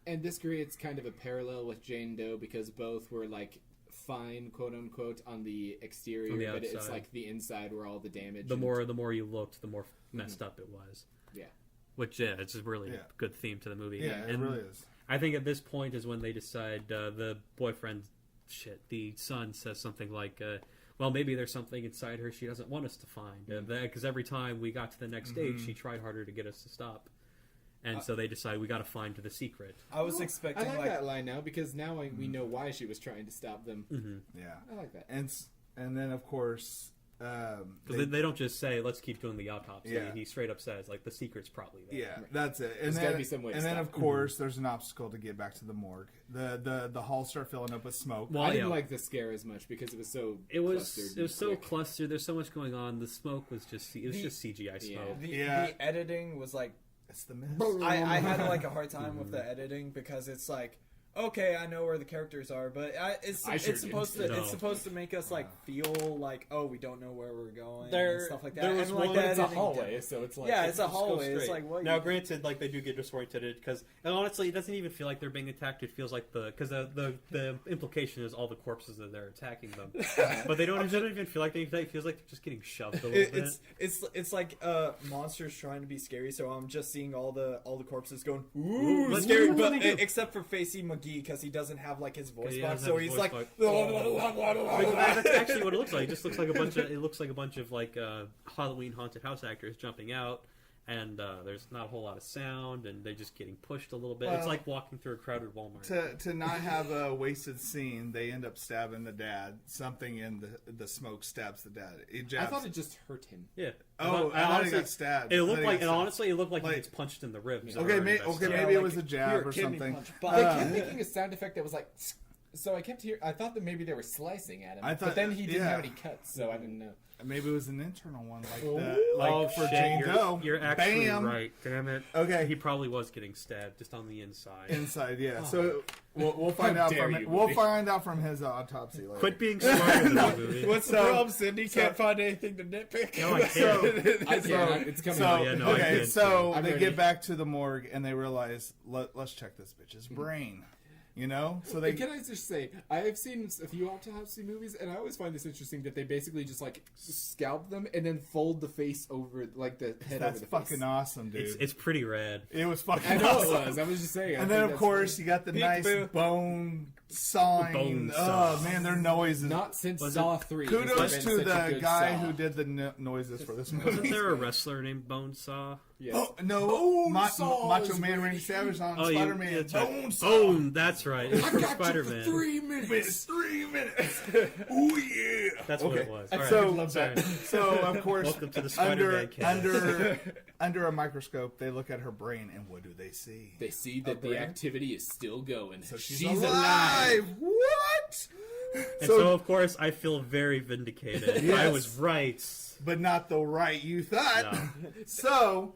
And this creates kind of a parallel with Jane Doe because both were like fine, quote unquote, on the exterior, On the but it's outside. like the inside where all the damage. The more you looked, the more messed up it was. Yeah. Which it's a really good theme to the movie. Yeah, it and really is. I think at this point is when they decide the boyfriend, the son says something like, well, maybe there's something inside her she doesn't want us to find. Because every time we got to the next stage, she tried harder to get us to stop. And so they decide we got to find the secret. I was expecting I like that line now because now we know why she was trying to stop them. Yeah, I like that. And then of course, Because they don't just say, let's keep doing the autopsy. Yeah. He straight up says, like, the secret's probably there. yeah, that's it. And There's then, gotta be some way to and then stop of course, there's an obstacle to get back to the morgue. The halls start filling up with smoke. Well, I didn't like the scare as much because it was so clustered It was so quick. clustered. There's so much going on. The smoke was just just CGI smoke. The editing was like It's the mess. I had like a hard time with the editing because it's like, okay, I know where the characters are, but it's supposed to make us like feel like, oh, we don't know where we're going and stuff like that. there was and like one- the But it's a editing hallway, did- so it's like yeah, it's a Just go hallway. It's straight. like what? Now, granted, like they do get disoriented because, and honestly, it doesn't even feel like they're being attacked. It feels like because the implication is all the corpses that they're attacking them, but they don't even feel like it feels like they're just getting shoved a little bit. It's like monsters trying to be scary. So I'm just seeing all the corpses going ooh But scary, what do but they do? except for Facey McGee because he doesn't have like his voice He box, doesn't so have his he's voice like. box. That's actually what it looks like. It just looks like a bunch of like Halloween haunted house actors jumping out, and there's not a whole lot of sound, and they're just getting pushed a little bit. It's Well, like walking through a crowded Walmart. To not have a wasted scene, they end up stabbing the dad. Something in the smoke stabs the dad. It I jabs. thought it just hurt him. Oh, Yeah. I thought he honestly, got stabbed. It I looked thought he like, got and stabbed. honestly, it looked like he Like- gets punched in the ribs. Okay, or maybe that's- it was a jab or kidney something. punch. They kept making a sound effect that was like, so I kept hearing. I thought that maybe they were slicing at him, I thought- but then he didn't yeah. have any cuts, so I didn't know. Maybe it was an internal one, like Oh, for shit, Jane Doe. You're actually Bam! right. Damn it. Okay. He probably was getting stabbed just on the inside. Inside, yeah. So we'll find out dare from you, we'll movie. find out from his autopsy later. Quit being smart in this movie. What's the So- problem, Cindy? Can't find anything to nitpick. No, I can't. I can't. It's coming. So out. yeah, no, I okay, can't. so I'm they ready. get back to the morgue and they realize let's check this bitch's brain. You know, so they Can I just say, I have seen a few autopsy movies, and I always find this interesting that they basically just like scalp them and then fold the face over, like the head that's over the fucking face. awesome, dude. It's pretty rad. It was fucking I know awesome. it was. I was just saying. I And then, think of that's course, you got the nice Peekaboo. bone sawing. Bone Oh, saw. man, their noises. not since Was Saw 3. has Kudos there to been such a the good guy Saw. who did the noises for this Wasn't movie. there a wrestler named Bonesaw? Yes. Oh, no. Bone saw Macho is Man really Randy Savage on Oh, yeah, Spider-Man. that's right. Bone saw. Bone, that's right. It was I from got Spider-Man. you for 3 minutes. 3 minutes. Ooh, yeah. That's what Okay. it was. All right. So, Sorry. so of course, Welcome to the Spider-Man cast. under a microscope, they look at her brain, and what do they see? They see that the brain? activity is still going. So she's alive. alive. What? And so, of course, I feel very vindicated. Yes. I was right. but not the right you thought. No. So,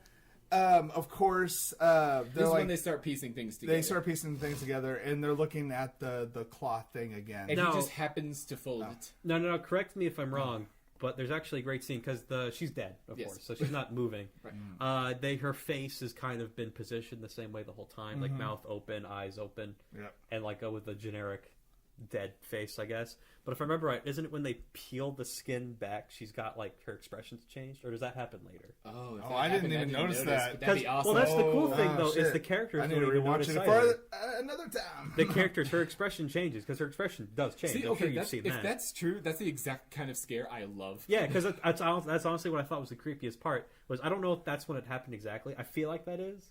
of course, they're This is like when they start piecing things together. they start piecing things together, and they're looking at the cloth thing again. and No. he just happens to fold it. No. Correct me if I'm wrong, but there's actually a great scene because she's dead, of Yes. course, so she's not moving. Right. Her face has kind of been positioned the same way the whole time, like mouth open, eyes open, Yep. and like with a generic dead face, I guess. But if I remember right, isn't it when they peel the skin back, she's got like her expressions changed, or does that happen later? Oh, if Oh, that I didn't happened, even notice that. but That'd be awesome. Well, that's the cool Oh, thing though, shit. is the characters I need don't to even rewatch notice it either. for another time. The characters, her expression changes because her expression does change. See, I'm okay, sure you've that's, seen if that. that's true, that's the exact kind of scare I love. Yeah, because that's honestly what I thought was the creepiest part. Was I don't know if that's when it happened exactly. I feel like that is,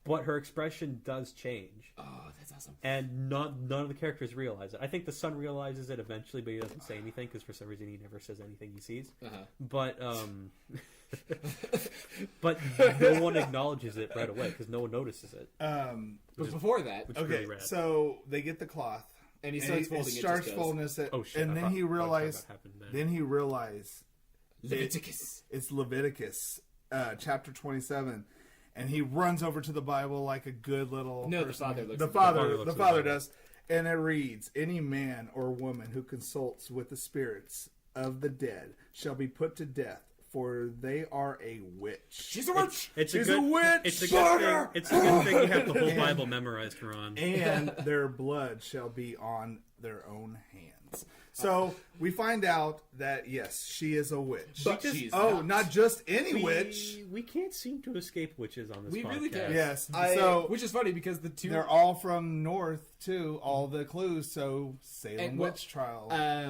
but her expression does change, Oh, that's awesome. and none of the characters realize it. I think the son realizes it eventually, but he doesn't say anything because for some reason he never says anything he sees. Uh-huh. But but no one acknowledges it right away because no one notices it. But before that, Which is Okay, really rad. so they get the cloth, and he starts folding it. starts just folding it, Oh shit! and I then thought- he I thought realized, that happened then. then he realized Leviticus. it's Leviticus, chapter 27, and he runs over to the Bible like a good little. No, the person. father looks The at the father, Bible. the looks at father the Bible. does, and it reads: "Any man or woman who consults with the spirits of the dead shall be put to death, for they are a witch." She's a witch. It's She's a a good. witch! It's a good thing. Murder! It's a good thing you have the whole Bible memorized, Ron. And their blood shall be on their own hands. So we find out that yes, she is a witch. But she's not just any witch. We can't seem to escape witches on this We podcast. really can't. Yes. Which is funny because the two they're all from north too. All the clues. So Salem And witch trial.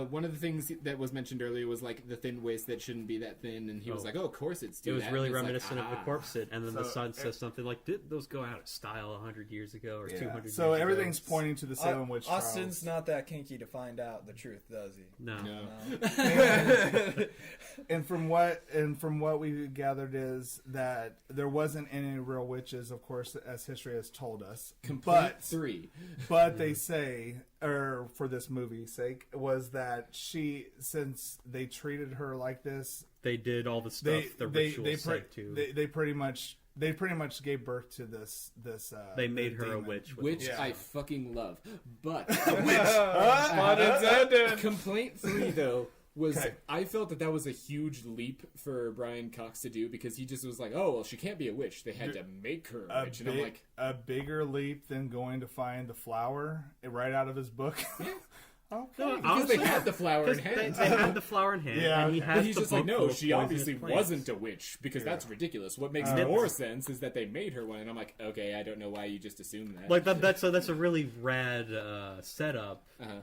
one of the things that was mentioned earlier was like the thin waist that shouldn't be that thin, and he was like, "Oh, corsets do It was that." really And it's reminiscent of the corpse sit, and then the So, son says something like, "Did those go out of style 100 years ago or 200 years So ago?" everything's pointing to the Salem witch trials. Austin's not that kinky to find out the truth, does he? No. And from what we gathered is that there wasn't any real witches, of course, as history has told us. Complete 3. But they say, or for this movie's sake, was that since they treated her like this, They did all the stuff the rituals said to. they pretty much gave birth to this. They made her a demon. witch. Which Yeah. I fucking love. But Pun intended. complaint 3 though was Okay. I felt that was a huge leap for Brian Cox to do because he just was like, oh well, she can't be a witch. They had to make her a witch, and I'm like, a bigger leap than going to find the flower right out of his book. Okay. No, because they had the flower in They hand. had the flower in hand, Yeah. and he But has he's the just like, book no, full of she poisonous obviously plants. wasn't a witch because that's ridiculous. What makes more sense is that they made her one, and I'm like, okay, I don't know why you just assumed that. Like that's a really rad setup. uh-huh.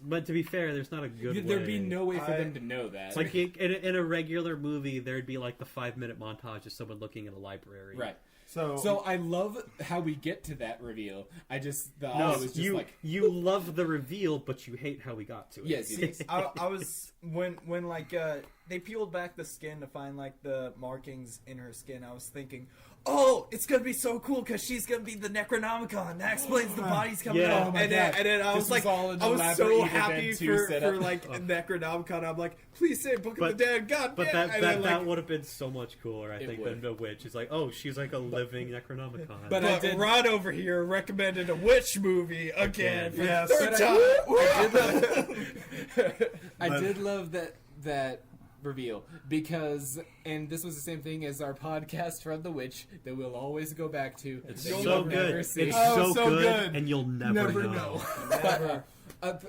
But to be fair, there's not a good There'd way. be no way for them to know that. Like in a regular movie, there'd be like the 5-minute montage of someone looking at a library. right. So So I love how we get to that reveal. I just thought No, it was just you like, love the reveal, but you hate how we got to it. yes. I was when like they peeled back the skin to find like the markings in her skin. I was thinking, oh, it's gonna be so cool because she's gonna be the Necronomicon. That explains the bodies coming Yeah. out. Oh my and then, God. and then I This was like, was all an I was elaborate so Evil happy Dead 2 for setup. like Necronomicon. I'm like, please say Book of the Dead. God But damn. that And then, like, that would have been so much cooler, I think, than would. the witch. It's like, oh, she's like a living Necronomicon. But I But did- Rod over here recommended a witch movie again. For Yes. the third But time. I did love that reveal because, and this was the same thing as our podcast from The Witch that we'll always go back to. It's that so you'll good. never It's see. Oh, so so good, good. and you'll never know. But,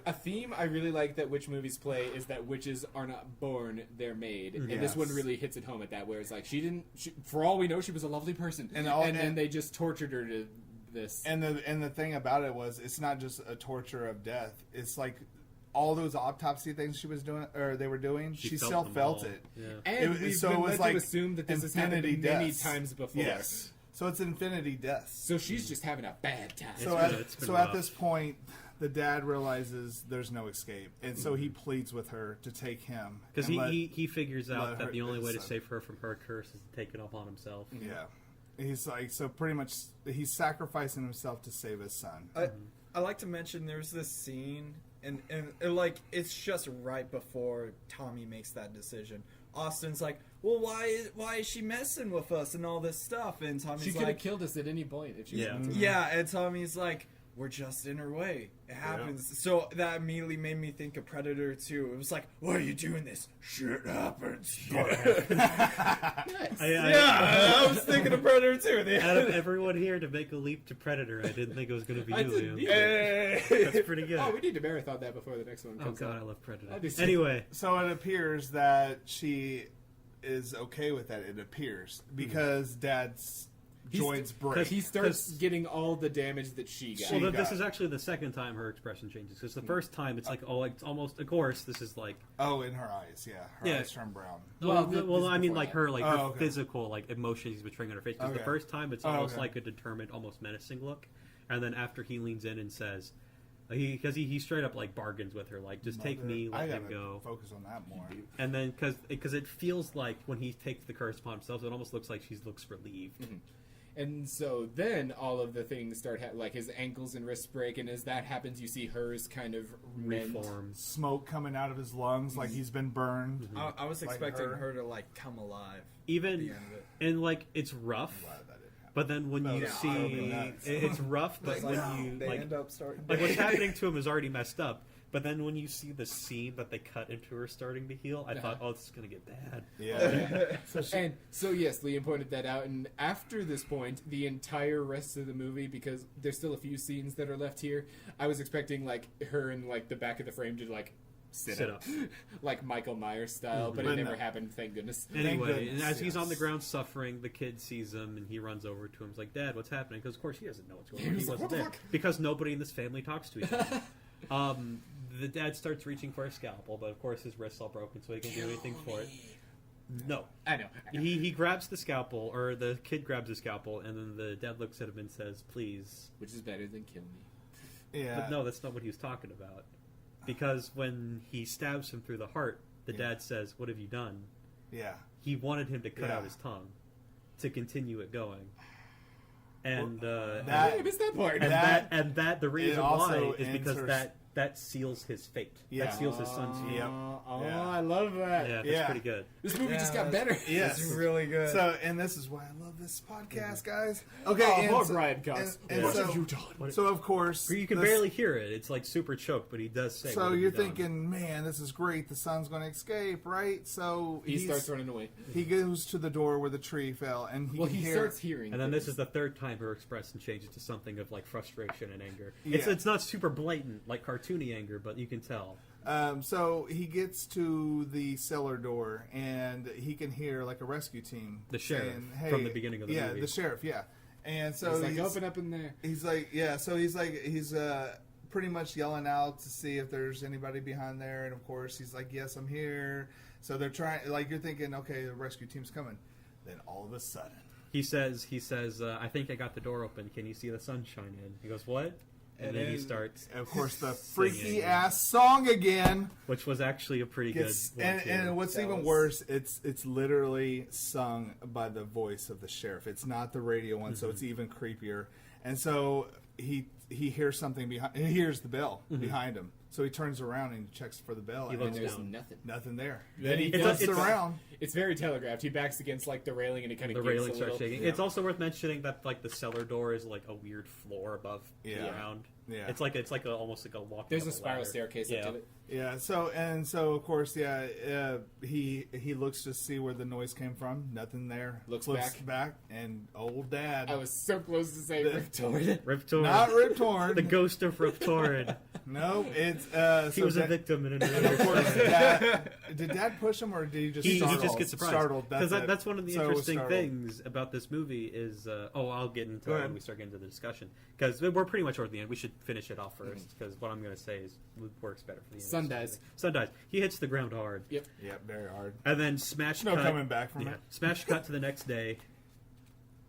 a theme I really like that witch movies play is that witches are not born, they're made. And this one Yes. really hits it home at that, where it's like, for all we know, she was a lovely person. And then and- they just tortured her to this. And the thing about it was, it's not just a torture of death. It's like all those autopsy things she was doing, or they were doing. She still them felt all. it. Yeah. And It- we've so been it was led like to assume that this has happened infinity many deaths. times before. Yes. So it's infinity deaths. So she's just having a bad time. So It's been at rough. this point, the dad realizes there's no escape, and so he pleads with her to take him. Because and let- he figures let out her- that the only way to son. save her from her curse is to take it upon himself. Yeah. He's like, so pretty much he's sacrificing himself to save his son. I like to mention there's this scene, and like it's just right before Tommy makes that decision. Austin's like, well, why is she messing with us and all this stuff? And Tommy's She could have like, killed us at any point if she Yeah. wanted to. yeah, and Tommy's like, we're just in her way. It happens. So that immediately made me think of Predator 2. It was like, why are you doing this? Shit happens. Nice. I was thinking of Predator 2. Out of everyone here to make a leap to Predator, I didn't think it was going to be I you, didn't Liam. either. That's pretty good. Oh, we need to marathon that before the next one Oh comes god, out. I love Predator. I do too. Anyway, So it appears that she is okay with that. It appears because Dad's joints break. Because he starts getting all the damage that she got. well, She this got- is actually the second time her expression changes. Because the first time it's like, oh, it's almost. Of course, this is like. Oh, in her eyes, yeah, her Yeah. eyes turn brown. Well, this well, is I mean, before like that. her, like Oh, her okay. physical, like emotion he's betraying on her face. Because the Okay. first time it's Oh, almost okay. like a determined, almost menacing look, and then after he leans in and says, because he straight up like bargains with her, like just take me, I let him gotta go. focus on that more. And then because it feels like when he takes the curse upon himself, it almost looks like she looks relieved. And so then all of the things start, like his ankles and wrists break, and as that happens, you see hers kind of mend. Reforms. Smoke coming out of his lungs like he's been burned. I was Like expecting her. her to like come alive. Even At the end of it. and like it's rough, Glad that didn't happen. but then when No, you yeah, see nuts. it's rough, but It's when like, you they like end up starting. what's happening to him is already messed up. But then when you see the scene that they cut into her starting to heal, I thought, oh, this is going to get bad. Yeah. So yes, Liam pointed that out, and after this point, the entire rest of the movie, because there's still a few scenes that are left here, I was expecting like her in like the back of the frame to like sit up. Like Michael Myers style, but it But never no. happened, thank goodness. Anyway, and as he's yes. on the ground suffering, the kid sees him and he runs over to him. He's like, Dad, what's happening? Because, of course, he doesn't know what's going on. He He's like, wasn't "What the there. fuck?" Because nobody in this family talks to each other. The dad starts reaching for a scalpel, but, of course, his wrist's all broken, so he can't do anything for it. No. I know. He grabs the scalpel, or the kid grabs the scalpel, and then the dad looks at him and says, please. Which is better than kill me. Yeah. But no, that's not what he was talking about. Because when he stabs him through the heart, the dad says, what have you done? Yeah. He wanted him to cut Yeah. out his tongue to continue it going. And I missed that part. and that the reason why also is because enters- that seals his fate. Yeah. That seals his son's fate. Yep. Oh, Yeah. I love that. Yeah, that's Yeah. pretty good. This movie just Yeah, got better. Yes. It's really good. So, and this is why I love this podcast, guys. Okay, Oh, and more so, Brian Cox. and What so, have you done? so of course, You can this- barely hear it. It's like super choked, but he does say. So "What have you're you done?" thinking, man, this is great. The son's going to escape, right? So He starts running away. He goes to the door where the tree fell, and he Well, can he hear. starts hearing. And then this things. is the third time her expression changes to something of like frustration and anger. Yeah. It's not super blatant like cartoony anger, but you can tell. So he gets to the cellar door, and he can hear like a rescue team. The sheriff saying, hey, from the beginning of the movie. Yeah, the sheriff. Yeah, and so he's like, open up in there. He's like, he's pretty much yelling out to see if there's anybody behind there, and of course he's like, yes, I'm here. So they're trying, like you're thinking, okay, the rescue team's coming. Then all of a sudden, He says, I think I got the door open. Can you see the sunshine in? He goes, what? And then he starts, of course, the Singing. freaky ass song again. which was actually a pretty Gets, good one, too. and what's That even was- worse, it's literally sung by the voice of the sheriff. It's not the radio one, so it's even creepier. And so he hears something behind. He hears the bell behind him. So he turns around and checks for the bell, He and looks There's down. nothing. nothing there. Then Then he he flips does- it's- around. It's very telegraphed. He backs against like the railing, and it kind The of railing a starts little. shaking. Yeah. It's also worth mentioning that like the cellar door is like a weird floor above the Yeah. ground. Yeah. It's like almost like a walking. There's up a spiral ladder. staircase Yeah. up to it. Yeah. So of course, he looks to see where the noise came from. Nothing there. Looks Flips back. and old dad. I was so close to say The- Rip Torn. Rip Torn. not Rip Torn. The ghost of Rip Torn. No, it's He so was a that- victim in Of another course, story. did Dad push him, or did he just He startled? just gets surprised. Startled. Because it. that's one of the So it was interesting startled. things about this movie is I'll get into Go that ahead. when we start getting into the discussion because we're pretty much toward the end. We should finish it off first because what I'm going to say is works better for the end. of Sun this dies. movie. Sun dies. He hits the ground hard, Yep. Yeah, very hard. and then smash No cut. coming back from yeah, it. smash cut to the next day.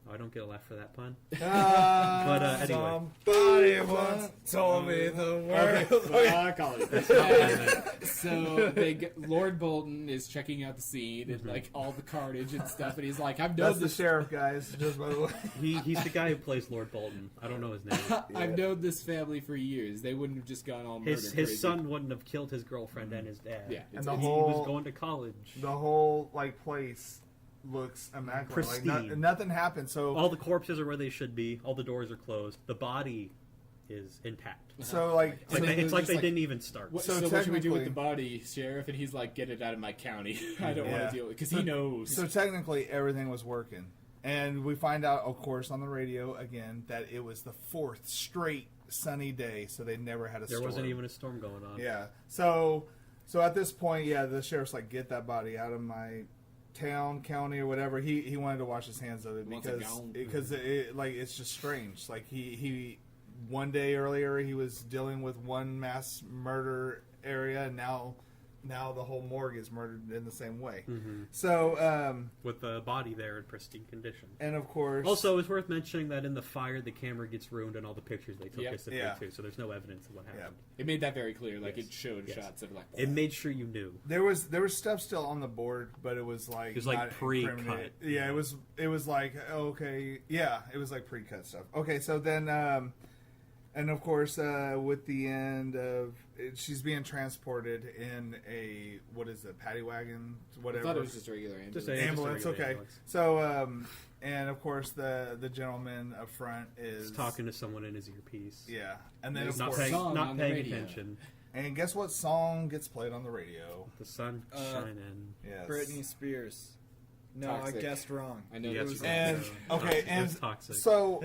Oh, I don't get a laugh for that pun. But Uh, anyway, Somebody once told me the word. I call it. So Lord Bolton is checking out the scene and like all the carnage and stuff, and he's like, "I've known that's the this. sheriff, guys. Just by the way. he's the guy who plays Lord Bolton. I don't know his name. I've known this family for years. They wouldn't have just gone all murder His crazy." son wouldn't have killed his girlfriend and his dad. Yeah, And it's- the it's- He whole was going to college. the whole like place looks immaculate. Like, Pristine. nothing happened. So All the corpses are where they should be. All the doors are closed. The body is intact. so like It's like, So they, they're it's like just they like- didn't even start. What, So so what should we do with technically- the body, Sheriff? And he's like, "Get it out of my county. I don't Yeah. want to deal with it," because he knows. So technically, everything was working, and we find out, of course, on the radio again that it was the fourth straight sunny day. So they never had a There storm. wasn't even a storm going on. Yeah. So at this point, yeah, the sheriff's like, get that body out of my town, county, or whatever. He wanted to wash his hands of it Wants it because gone. it's just strange. Like he one day earlier he was dealing with one mass murder area, and now the whole morgue is murdered in the same way. Mm-hmm. So With the body there in pristine condition. and of course Also, it's worth mentioning that in the fire, the camera gets ruined and all the pictures they took Yep. disappear Yeah. too. So there's no evidence of what happened. It made that very clear. Like Yes. it showed Yes. shots of like. It made sure you knew. there was stuff still on the board, but it was like It was like not pre-cut. incriminated. Yeah, it was like okay, yeah, it was like pre-cut stuff. Okay, so then and of course with the end of she's being transported in a what is it, paddy wagon, I whatever. thought it was just a regular ambulance. Just a- ambulance. regular Okay, ambulance. so and of course the gentleman up front is He's talking to someone in his earpiece. Yeah, and then There's of Not course paying, Song not on the paying radio. attention. And guess what song gets played on the radio? The sun shining. Yes. Britney Spears. No, Toxic. I guessed wrong. I know Yeah, that it's was wrong. And okay, It and was toxic. so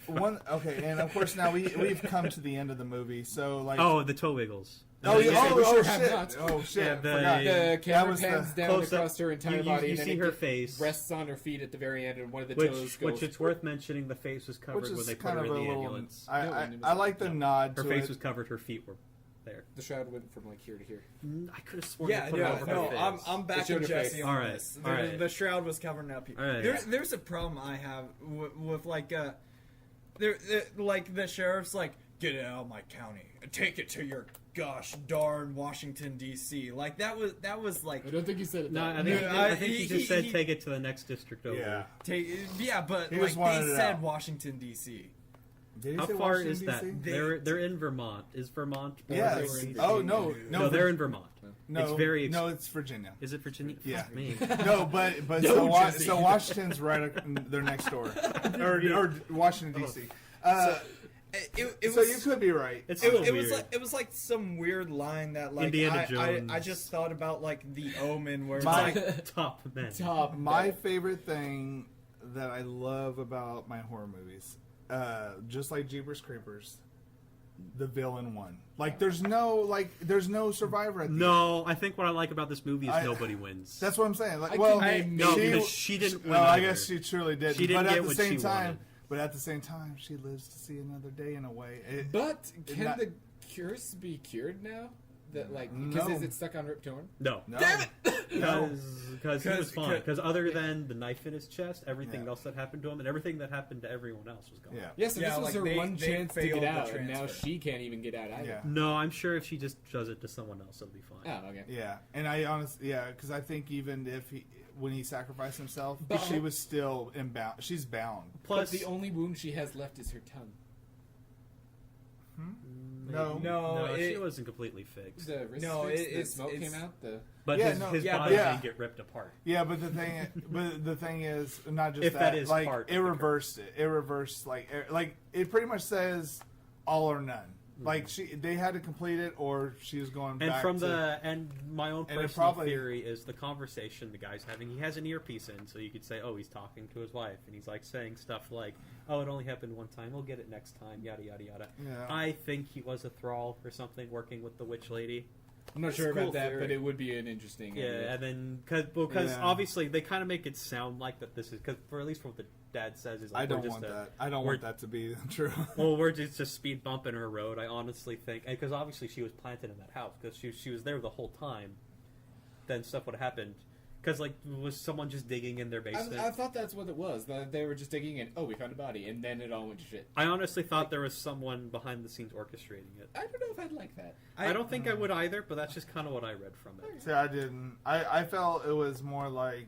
and of course now we've come to the end of the movie. So like, Oh, the toe wiggles. oh, yeah, yeah, we sure shit, have not. oh shit, Yeah, the- forgot. The That camera was the pans down close up. across her entire You body. you and then see it her face, rests on her feet at the very end, and one of the toes goes. which it's worth mentioning. The face was covered Which when is they put kind her of in a the little. ambulance. I like the nod Her to face it. was covered. Her feet were there. The shroud went from like here to here. I could have sworn Yeah, they put it over no, her I'm, face. I'm It backing showed her Jesse face. on Alright, this. alright. The shroud was covering up people. Alright. There's a problem I have with like like the sheriff's like, get it out of my county, take it to your gosh darn Washington D.C. Like that was like I don't think you said it. No, that I way. think, No, I think he just said he- take it to the next district over. Yeah. but He like just wanted they it said out. Washington D.C. Did he How say far Washington, is that? D.C.? They're in Vermont. Is Vermont? Yes. bordering Oh DC? no, No, they're in Vermont. no, it's very. no, it's Virginia. Is it Virginia? Yeah. Fuck me. No, but No, Jesse. so Washington's right. They're next door, or Washington D.C. It So was, you could be right. It's It, still it weird. was like some weird line that like Indiana I Jones. just thought about like The Omen where it's My- like top men. Top. My favorite thing that I love about my horror movies, just like Jeepers Creepers, the villain won. Like there's no survivor at the end. No, I think what I like about this movie is I- nobody wins. That's what I'm saying. Like, I well, can name no, she- because she didn't win. Well, I either. guess she truly did. She didn't but get at the what same she time, wanted. but at the same time, she lives to see another day in a way. But can not- the curse be cured now? That like No. because is it stuck on Rip Torn? No. No. Damn it! No. Because he was fine. Because other than the knife in his chest, everything Yeah. else that happened to him and everything that happened to everyone else was gone. Yeah. Yeah, so Yeah, this was like her they- one they chance to failed get the out, and now transfer. she can't even get out either. Yeah. No, I'm sure if she just does it to someone else, it'll be fine. Oh, okay. Yeah, and I honestly, because I think even if when he sacrificed himself, But- she was still bound. She's bound. Plus, But the only wound she has left is her tongue. No. No, she it- wasn't completely fixed. The wrist No, fixed, it- the it's- smoke it's- came out. The But Yeah, his, no, his yeah, body but- didn't get ripped apart. Yeah, but the thing is not just If that is like part it of the reversed it. It reversed like it pretty much says all or none. Like they had to complete it, or she was going And back from to, my own And it personal probably- theory is the conversation the guy's having. He has an earpiece in, so you could say, "Oh, he's talking to his wife," and he's like saying stuff like, "Oh, it only happened one time. We'll get it next time." Yada yada yada. Yeah. I think he was a thrall or something, working with the witch lady. I'm not It's sure a cool about that, theory. but it would be an interesting. Yeah, idea. and then because Yeah. obviously they kind of make it sound like that this is because for at least from what the dad says is like I don't we're want just that. I don't we're- want that to be true. Well, we're just speed bumping her road. I honestly think, because obviously she was planted in that house because she was there the whole time. Then stuff would have happened. Because like was someone just digging in their basement? I thought that's what it was. That they were just digging in. Oh, we found a body, and then it all went to shit. I honestly thought there was someone behind the scenes orchestrating it. I don't know if I'd like that. I don't think I would either, but that's just kind of what I read from it. See, I didn't. I felt it was more like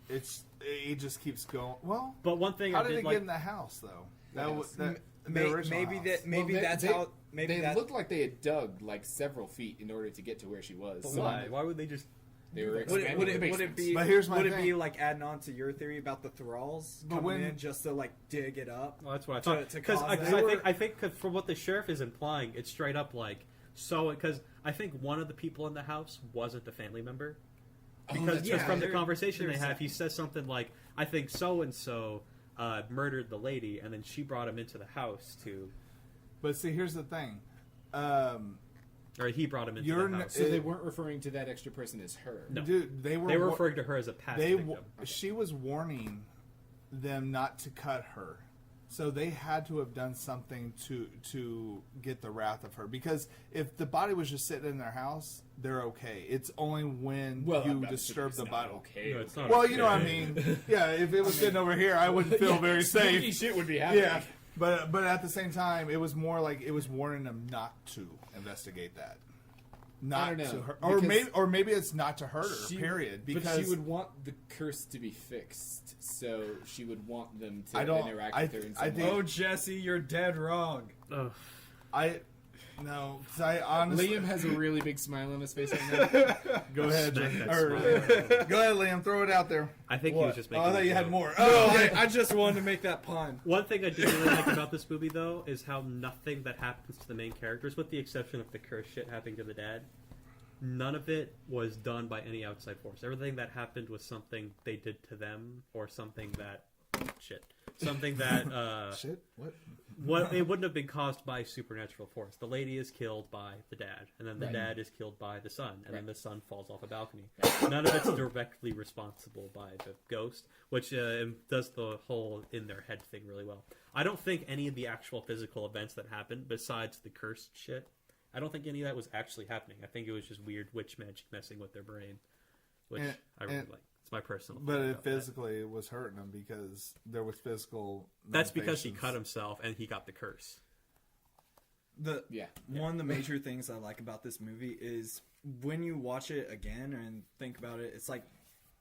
it just keeps going. Well, But one thing how I did did it like, get in the house though? That was that. The Maybe original house. maybe Well, that's they, how maybe they that looked like they had dug like several feet in order to get to where she was. but So why? Why would they just? They were would expanding it, the would it basements. be But here's my would it thing. be like adding on to your theory about the thralls But coming when- in just to like dig it up? Well, that's what I To- thought. to Because cause I, that. I think cause from what the sheriff is implying, it's straight up like so. Because I think one of the people in the house wasn't a family member. Because that's just right. from the There- conversation they there's have, that. he says something like, "I think so and so murdered the lady, and then she brought him into the house to, But see, here's the thing. or he brought him into You're the n- house." So they weren't referring to that extra person as her. No. Dude, they were They were referring to her as a past victim. She was warning them not to cut her, so they had to have done something to get the wrath of her. Because if the body was just sitting in their house, they're okay. It's only when you disturb the body. Okay. No, it's not. Well, you know what I mean. Yeah, if it was sitting over here, I wouldn't feel very Spooky safe. shit would be happening. Yeah, but at the same time, it was more like it was warning them not to investigate that. Not I don't know, to her, because or maybe it's not to hurt her. Period. Because but she would want the curse to be fixed, so she would want them to I don't- interact I with her in th- I some think- way. Oh, Jesse, you're dead wrong. Ugh. I No, 'cause I honestly... Liam has a really big smile on his face right now. Go ahead, Smack that go ahead, Liam. Throw it out there. I think he was just making. I thought a you had joke. more. No, Oh, okay. I just wanted to make that pun. One thing I do really like about this movie, though, is how nothing that happens to the main characters, with the exception of the curse shit happening to the dad, none of it was done by any outside force. Everything that happened was something they did to them, or something that something that Shit. What? it wouldn't have been caused by supernatural force. The lady is killed by the dad, and then the Right. dad is killed by the son, and then Right. the son falls off a balcony. None of it's directly responsible by the ghost, which does the whole in their head thing really well. I don't think any of the actual physical events that happened, besides the cursed shit, I don't think any of that was actually happening. I think it was just weird witch magic messing with their brain, which I really like. It's my personal. But feeling it about that. physically was hurting him because there was physical. That's because he manifestations. cut himself and he got the curse. One of the major things I like about this movie is when you watch it again and think about it, it's like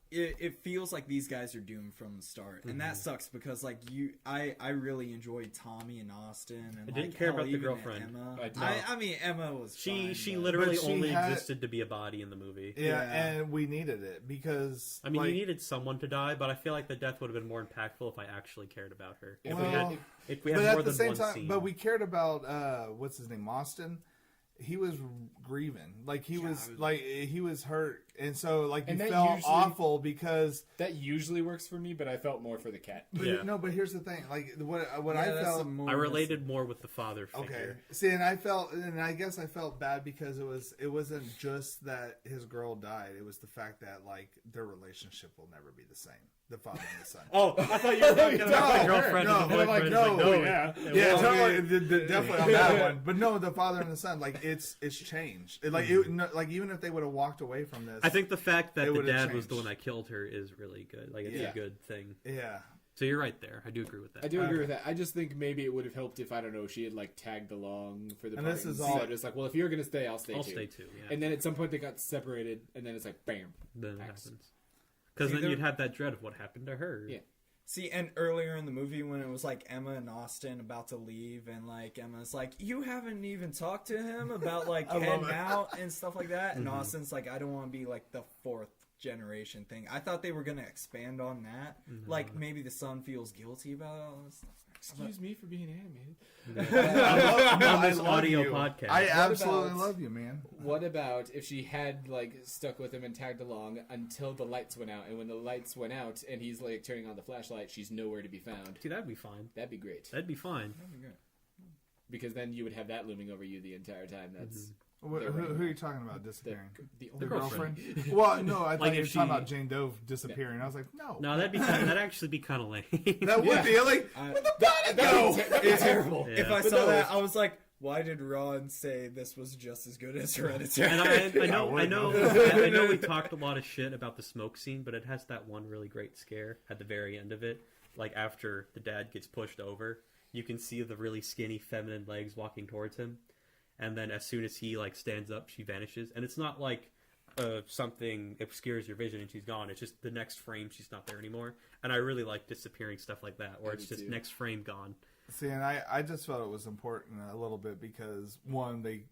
it feels like these guys are doomed from the start, and that sucks because like I really enjoyed Tommy and Austin, and I didn't like, care hell, about the even girlfriend. Emma. I did. I mean, Emma was She fine, but- literally But she only had- existed to be a body in the movie. Yeah, Yeah. and we needed it because. I mean, like, you needed someone to die, but I feel like the death would have been more impactful if I actually cared about her. If Well, we had but more at the than same one time, scene. but we cared about what's his name, Austin. He was grieving, like he was hurt, and so like you And that felt usually- awful because. That usually works for me, but I felt more for the cat. But Yeah. No, but here's the thing, like what Yeah, I that's felt. the more I related more with the father Okay. figure. See, and I guess I felt bad because it wasn't just that his girl died. It was the fact that like their relationship will never be the same. The father and the son. Oh, I thought you were talking about the girlfriend no, and the and I'm like, boyfriend. no, It's like, yeah. Yeah, won't. totally, definitely on that one. But no, the father and the son, like it's changed. Like like even if they would have walked away from this, I think the fact that It the would've dad was the changed. one that killed her is really good. Like, it's Yeah. a good thing. yeah. So you're right there. I do agree with that. I do agree with that. I just think maybe it would have helped if, I don't know, she had like tagged along for the And part this is and all- said, it's like, well, if you're gonna stay, I'll stay I'll too. stay too. Yeah. And then at some point they got separated, and then it's like, bam. then it Axe. happens. Because then Either- you'd have that dread of what happened to her. Yeah. See, and earlier in the movie when it was like Emma and Austin about to leave, and like Emma's like, you haven't even talked to him about like I love heading it. out and stuff like that, and Mhm. Austin's like, I don't want to be like the fourth generation thing. I thought they were gonna expand on that, like maybe the son feels guilty about all this stuff. Excuse me for being animated. On this love audio you. podcast. I absolutely about- love you, man. What about if she had like stuck with him and tagged along until the lights went out, and when the lights went out and he's like turning on the flashlight, she's nowhere to be found? See, that'd be fine. That'd be great, That'd be fine. because then you would have that looming over you the entire time. That's Who are you talking about the, disappearing? the The only girlfriend. Well, no, I thought Like you were if talking she- about Jane Doe disappearing. I was like, no. No, that'd actually be kind of lame. That would Yeah. be like, That'd be terrible. Yeah. If I But saw no, that, it's- I was like, why did Ron say this was just as good as Hereditary? And I know, Yeah, I know, wouldn't. I know. We talked a lot of shit about the smoke scene, but it has that one really great scare at the very end of it. Like after the dad gets pushed over, you can see the really skinny feminine legs walking towards him, and then as soon as he like stands up, she vanishes. And it's not like something obscures your vision and she's gone. It's just the next frame she's not there anymore. And I really like disappearing stuff like that, where I it's do just too. next frame gone. see, and I just felt it was important a little bit because one, they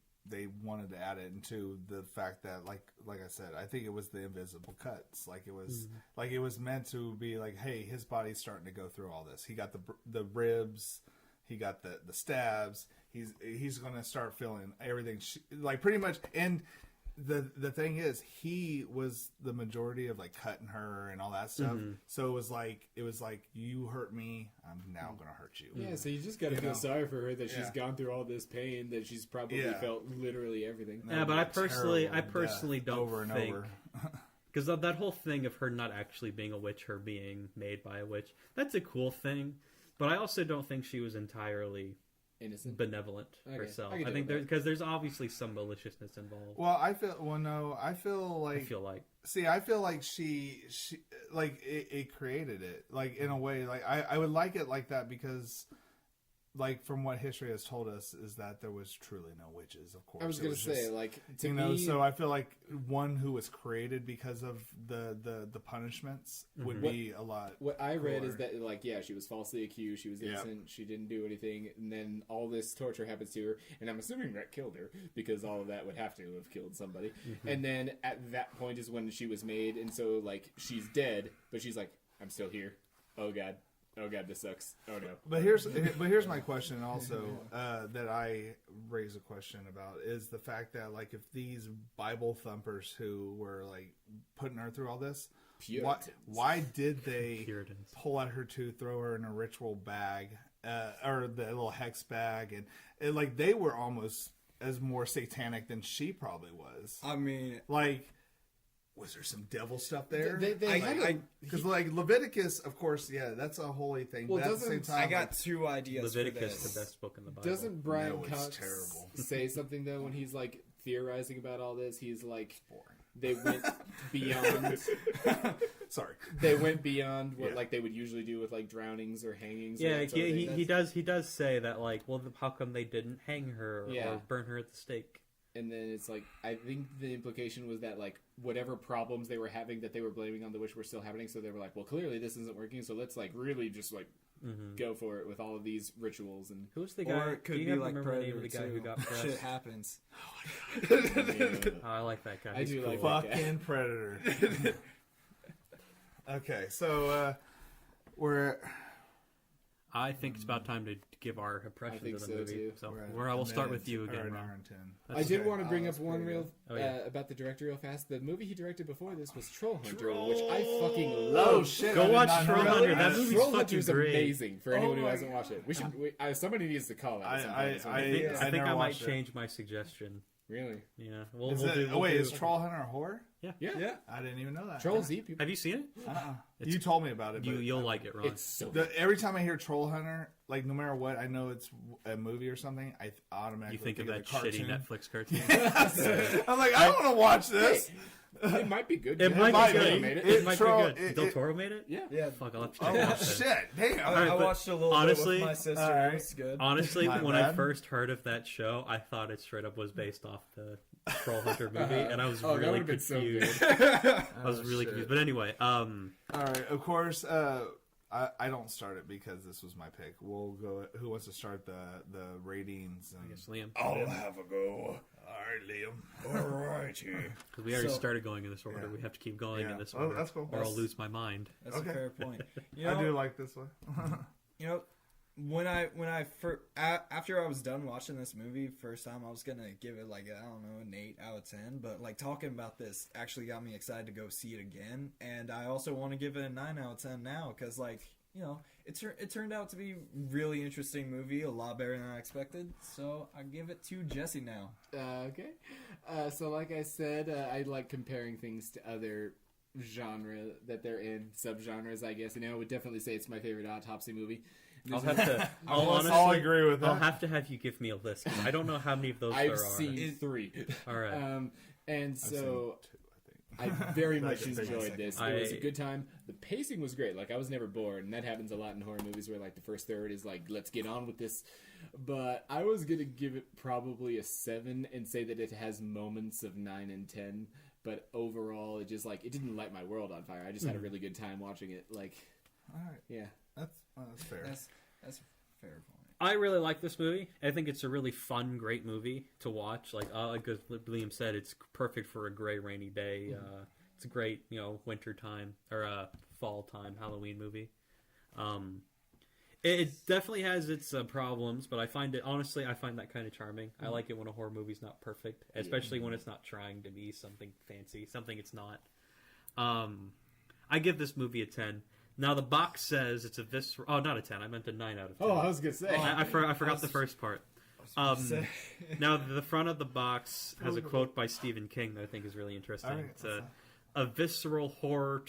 wanted to add it, and two, the fact that like I said, I think it was the invisible cuts. Like it was like it was meant to be like, hey, his body's starting to go through all this. He got the ribs, he got the stabs. He's going to start feeling everything like pretty much. And the thing is, he was the majority of like cutting her and all that stuff. So it was like you hurt me, I'm now going to hurt you. Yeah, so you just gotta You feel know? sorry for her that she's Yeah. gone through all this pain, that she's probably Yeah. felt literally everything. That Yeah, would but be I personally terrible don't over and think over. because that whole thing of her not actually being a witch, her being made by a witch, that's a cool thing. But I also don't think she was entirely Innocent. benevolent Okay, herself. I can I deal think with there's obviously some maliciousness involved. Well, I feel like I feel like I feel like she like it created it like in a way like I would like it like that because like from what history has told us, is that there was truly no witches. Of course, I was going to say, like, to you me, know. So I feel like one who was created because of the punishments would be a lot. what I read cooler. is that, like, yeah, she was falsely accused, she was innocent, she didn't do anything, and then all this torture happens to her, and I'm assuming that killed her, because all of that would have to have killed somebody. And then at that point is when she was made, and so, like, she's dead, but she's like, I'm still here. Oh god, this sucks. Oh no. But here's my question also that I raise a question about is the fact that, like, if these Bible thumpers who were like putting her through all this, why did they Puritans. pull at her to throw her in a ritual bag or the little hex bag, and like they were almost as more satanic than she probably was. I mean, Like, was there some devil stuff there? They Because like Leviticus, of course, yeah, that's a holy thing. Well, but at the same doesn't- time, I got two ideas Leviticus, for this. the best book in the Bible. Doesn't Brian No, it's Cox terrible. say something though when he's like theorizing about all this? He's like, boring. they went beyond. Sorry. They went beyond what Yeah. like they would usually do with like drownings or hangings. Yeah, or that sort of thing. he does say that, like, well, how come they didn't hang her or burn her at the stake? And then it's like, I think the implication was that, like, whatever problems they were having that they were blaming on the witch were still happening. So they were like, well, clearly this isn't working. So let's, like, really just, like, go for it with all of these rituals. And Who's the guy? Or it could do you be have like remember the name Predator of the guy too. who got pressed? Shit happens. Oh, I like that guy. I He's do cool. like that. Fucking Predator. Okay, so we're I think it's about time to give our impressions think of the so, movie. too. So we're I will a start minute with you or again, an Ron. hour and 10. I did okay. want to bring Oh, up that's one pretty real good. Oh, yeah. about the director real fast. The movie he directed before this was Troll Hunter, which I Oh, fucking love. shit! Go I did watch not know Troll that. Hunter. That movie's Troll fucking Hunter is great. amazing for anyone who my hasn't watched it. We should. Somebody needs to call that. at some point. I I think never I might watched it. change my suggestion. Really? Yeah. Is We'll it, do, oh wait, we'll is do- Troll Hunter a horror? Yeah. Yeah. I didn't even know that. Troll Z. People. Have you seen it? You told me about it. But You'll like it, Ron. It's so. every time I hear Troll Hunter, like no matter what, I know it's a movie or something. I automatically You think of that the cartoon. shitty Netflix cartoon? I'm like, I don't want to watch this. It might be good. It Yeah. might might be be. good. Made it. It might Troll- be good. Del Toro made it? Yeah. Yeah. Fuck, I'll have to check it Oh out then. shit! Damn. Alright, I but watched a little honestly- bit with my sister. Alright. It was good. Honestly, My when I bad. first heard of that show, I thought it straight up was based off the Troll Hunter movie, and I was Oh, that really would've been so confused. good. I was really confused. But anyway, All right. Of course, I don't start it because this was my pick. We'll go. Who wants to start the ratings? And... I guess Liam, I'll have a go. All right, Liam. All righty. because we already So- started going in this order, Yeah. we have to keep going Yeah. in this Oh, order, that's cool. or I'll That's- lose my mind. That's Okay. a fair point. You know, I do like this one. you know, after I was done watching this movie first time, I was gonna give it like, I don't know, an 8 out of 10. But like talking about this actually got me excited to go see it again, and I also want to give it a 9 out of 10 now because like, you know, it turned out to be a really interesting movie, a lot better than I expected. So I give it to Jesse now. Okay. So like I said, I like comparing things to other genre that they're in, subgenres, I guess. And I would definitely say it's my favorite Autopsy movie. I'll have to. I'll I'll honestly agree with that. I'll have to have you give me a list because I don't know how many of those I've there are. seen 3. All right. And I've seen so two, I think. I very Like much a big enjoyed second. this. I- It was a good time. The pacing was great. Like, I was never bored, and that happens a lot in horror movies where, like, the first third is like, let's get on with this. But I was going to give it probably a 7 and say that it has moments of 9 and 10. But overall, it just, like, it didn't light my world on fire. I just had a really good time watching it. Like, All right. yeah. That's fair. That's a fair point. I really like this movie. I think it's a really fun, great movie to watch. Like Liam said, it's perfect for a gray, rainy day. It's a great, winter time or fall time Halloween movie. It definitely has its problems, but I find that kind of charming. I like it when a horror movie's not perfect, especially when it's not trying to be something fancy, something it's not. I give this movie a 10. Now the box says it's a visceral. Oh, not a 10. I meant a 9 out of 10. Oh, I was going to say. I forgot the first part. Now the front of the box has a quote by Stephen King that I think is really interesting. All right, It's a visceral horror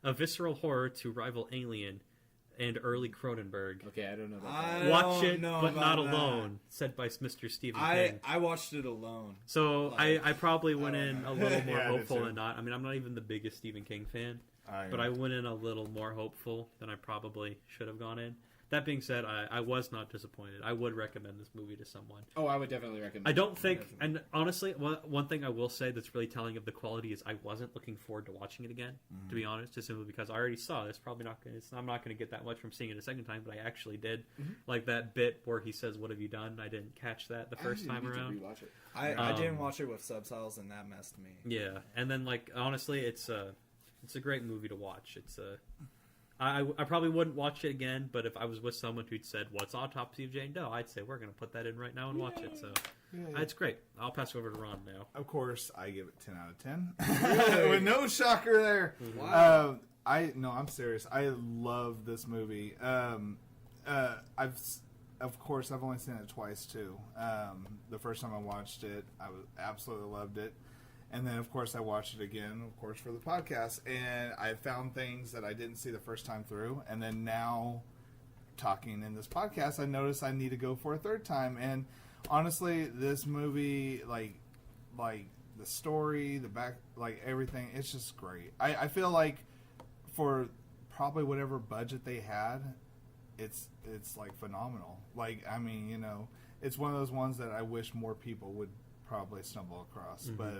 a visceral horror to rival Alien and early Cronenberg. Okay, I don't know about I that. Watch don't it, know but not about that. alone. Said by Mr. Stephen King. I watched it alone. So Like, I probably went in a little more Yeah, I did hopeful too. than not. I mean, I'm not even the biggest Stephen King fan, I but I went in a little more hopeful than I probably should have gone in. that being said, I was not disappointed. I would recommend this movie to someone. Oh, I would definitely recommend. I don't think, and honestly, one thing I will say that's really telling of the quality is I wasn't looking forward to watching it again. To be honest, just simply because I already saw it. It's probably not going. I'm not going to get that much from seeing it a second time, but I actually did. Like that bit where he says, "What have you done?" I didn't catch that the first time around. I didn't watch it with subtitles, and that messed me. Yeah, and then like honestly, it's a great movie to watch. It's a I probably wouldn't watch it again, but if I was with someone who'd said, "What's Autopsy of Jane Doe?" I'd say we're going to put that in right now and watch it. So it's great. I'll pass over to Ron now. Of course, I give it 10 out of 10. With no shocker there. Wow. I'm serious. I love this movie. I've only seen it twice too. The first time I watched it, I absolutely loved it. And then, of course, I watched it again, of course, for the podcast. And I found things that I didn't see the first time through. And then now, talking in this podcast, I noticed I need to go for a third time. And honestly, this movie, like the story, the back, like everything, it's just great. I feel like for probably whatever budget they had, it's like phenomenal. Like, I mean, it's one of those ones that I wish more people would probably stumble across, but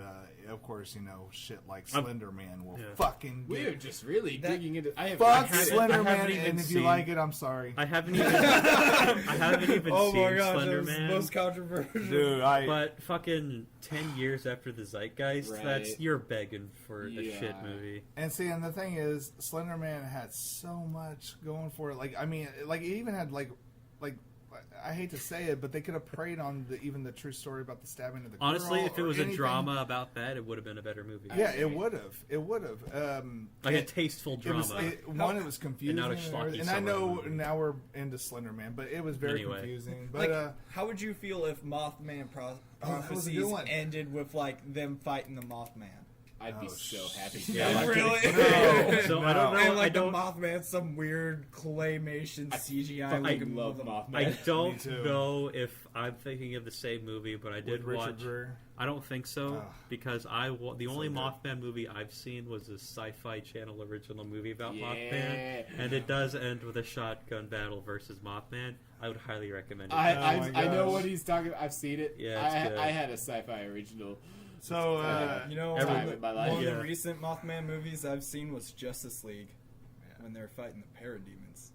of course, shit like Slender Man will fucking. We're just really digging into. Fuck Slender Man, and if you like it, I'm sorry. I haven't even. I haven't even Oh seen my gosh, Slender that was Man. the most controversial. Dude, But fucking 10 years after the Zeitgeist, Right. you're begging for a shit movie. and see, and the thing is, Slender Man had so much going for it. Like, I mean, like it even had like. I hate to say it, but they could have preyed on even the true story about the stabbing of the girl. Honestly, if it was anything. a drama about that, it would have been a better movie. Yeah, it would have. It would have. Like a tasteful drama. It was confusing. not a schlocky and I know summer movie. now we're into Slender Man, but it was very confusing. But Like, how would you feel if Mothman Prophecies one. ended with like them fighting the Mothman? I'd be so happy. Yeah, Really? No. So I don't know. And like I don't. the Mothman, some weird claymation CGI fucking looking love Mothman. Mothman. I Me don't too. know if I'm thinking of the same movie, but I did with Richard watch. Gere. I don't think so because the only good. Mothman movie I've seen was a Sci-Fi Channel original movie about Yeah. Mothman, and it does end with a shotgun battle versus Mothman. I would highly recommend it. I know what he's talking about. I've seen it. Yeah, it's good. I had a sci-fi original. So, You know, Time in my life. one of Yeah. the recent Mothman movies I've seen was Justice League, when they're fighting the parademons.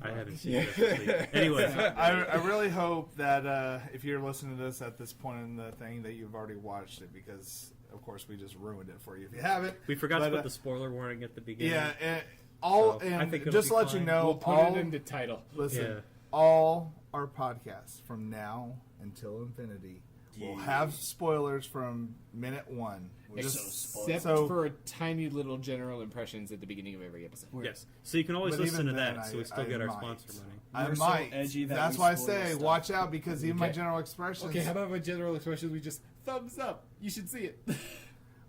I haven't seen it. Anyway, I really hope that if you're listening to this at this point in the thing, that you've already watched it, because of course we just ruined it for you if you haven't. we forgot to But, put the spoiler warning at the beginning. Yeah, So, I think it'll just be to let you fine. know, We'll put all it in the title. listen, Yeah. all our podcasts from now until infinity will have spoilers from minute one. Except So- for a tiny little general impressions at the beginning of every episode. Yes, so you can always But listen to even then, that, so we still I get our might. sponsor money. I We're so might. edgy that That's we why I spoil say stuff. watch out, because even my Okay. general expressions. Okay, how about my general expressions? We just thumbs up. You should see it.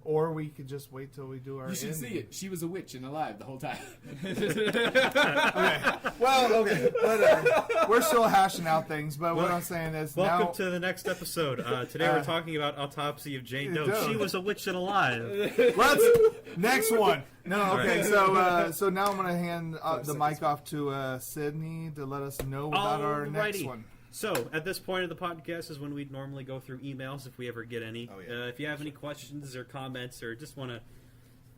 Or we could just wait till we do our. You should see ending. it. She was a witch and alive the whole time. Okay. Well, okay, whatever. We're still hashing out things, but what Well, I'm saying is Welcome now. to the next episode. Today we're talking about Autopsy of Jane Doe. Doe. She was a witch and alive. Let's next one. No, okay. right. So now I'm gonna hand the mic off to Sydney to let us know about our next Alrighty. one. So, at this point of the podcast is when we'd normally go through emails if we ever get any. Oh, yeah. If you have any questions or comments or just want to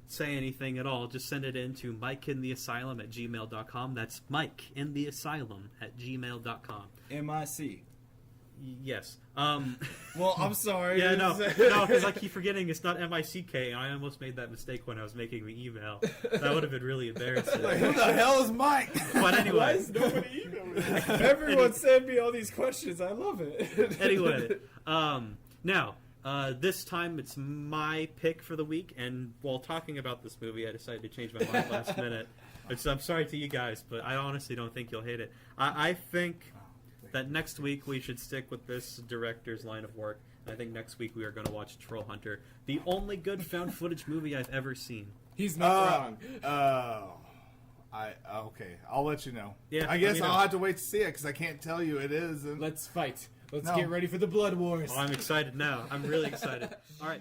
say anything at all, just send it in to mikeintheasylum@gmail.com. That's mikeintheasylum@gmail.com. MIC. Yes. Well, I'm sorry. Yeah, no, because I keep forgetting it's not M-I-C-K, and I almost made that mistake when I was making the email. That would have been really embarrassing. Who the hell is Mike? But anyway. nobody Everyone send me all these questions. I love it. Anyway, now, this time it's my pick for the week, and while talking about this movie, I decided to change my mind last minute. Which I'm sorry to you guys, but I honestly don't think you'll hate it. I think that next week we should stick with this director's line of work. I think next week we are going to watch Troll Hunter, the only good found footage movie I've ever seen. He's not wrong. Okay. I'll let you know. Yeah, I guess let me know. I'll have to wait to see it because I can't tell you it is. And Let's fight. Let's No. get ready for the Blood Wars. Oh, I'm excited now. I'm really excited. All right.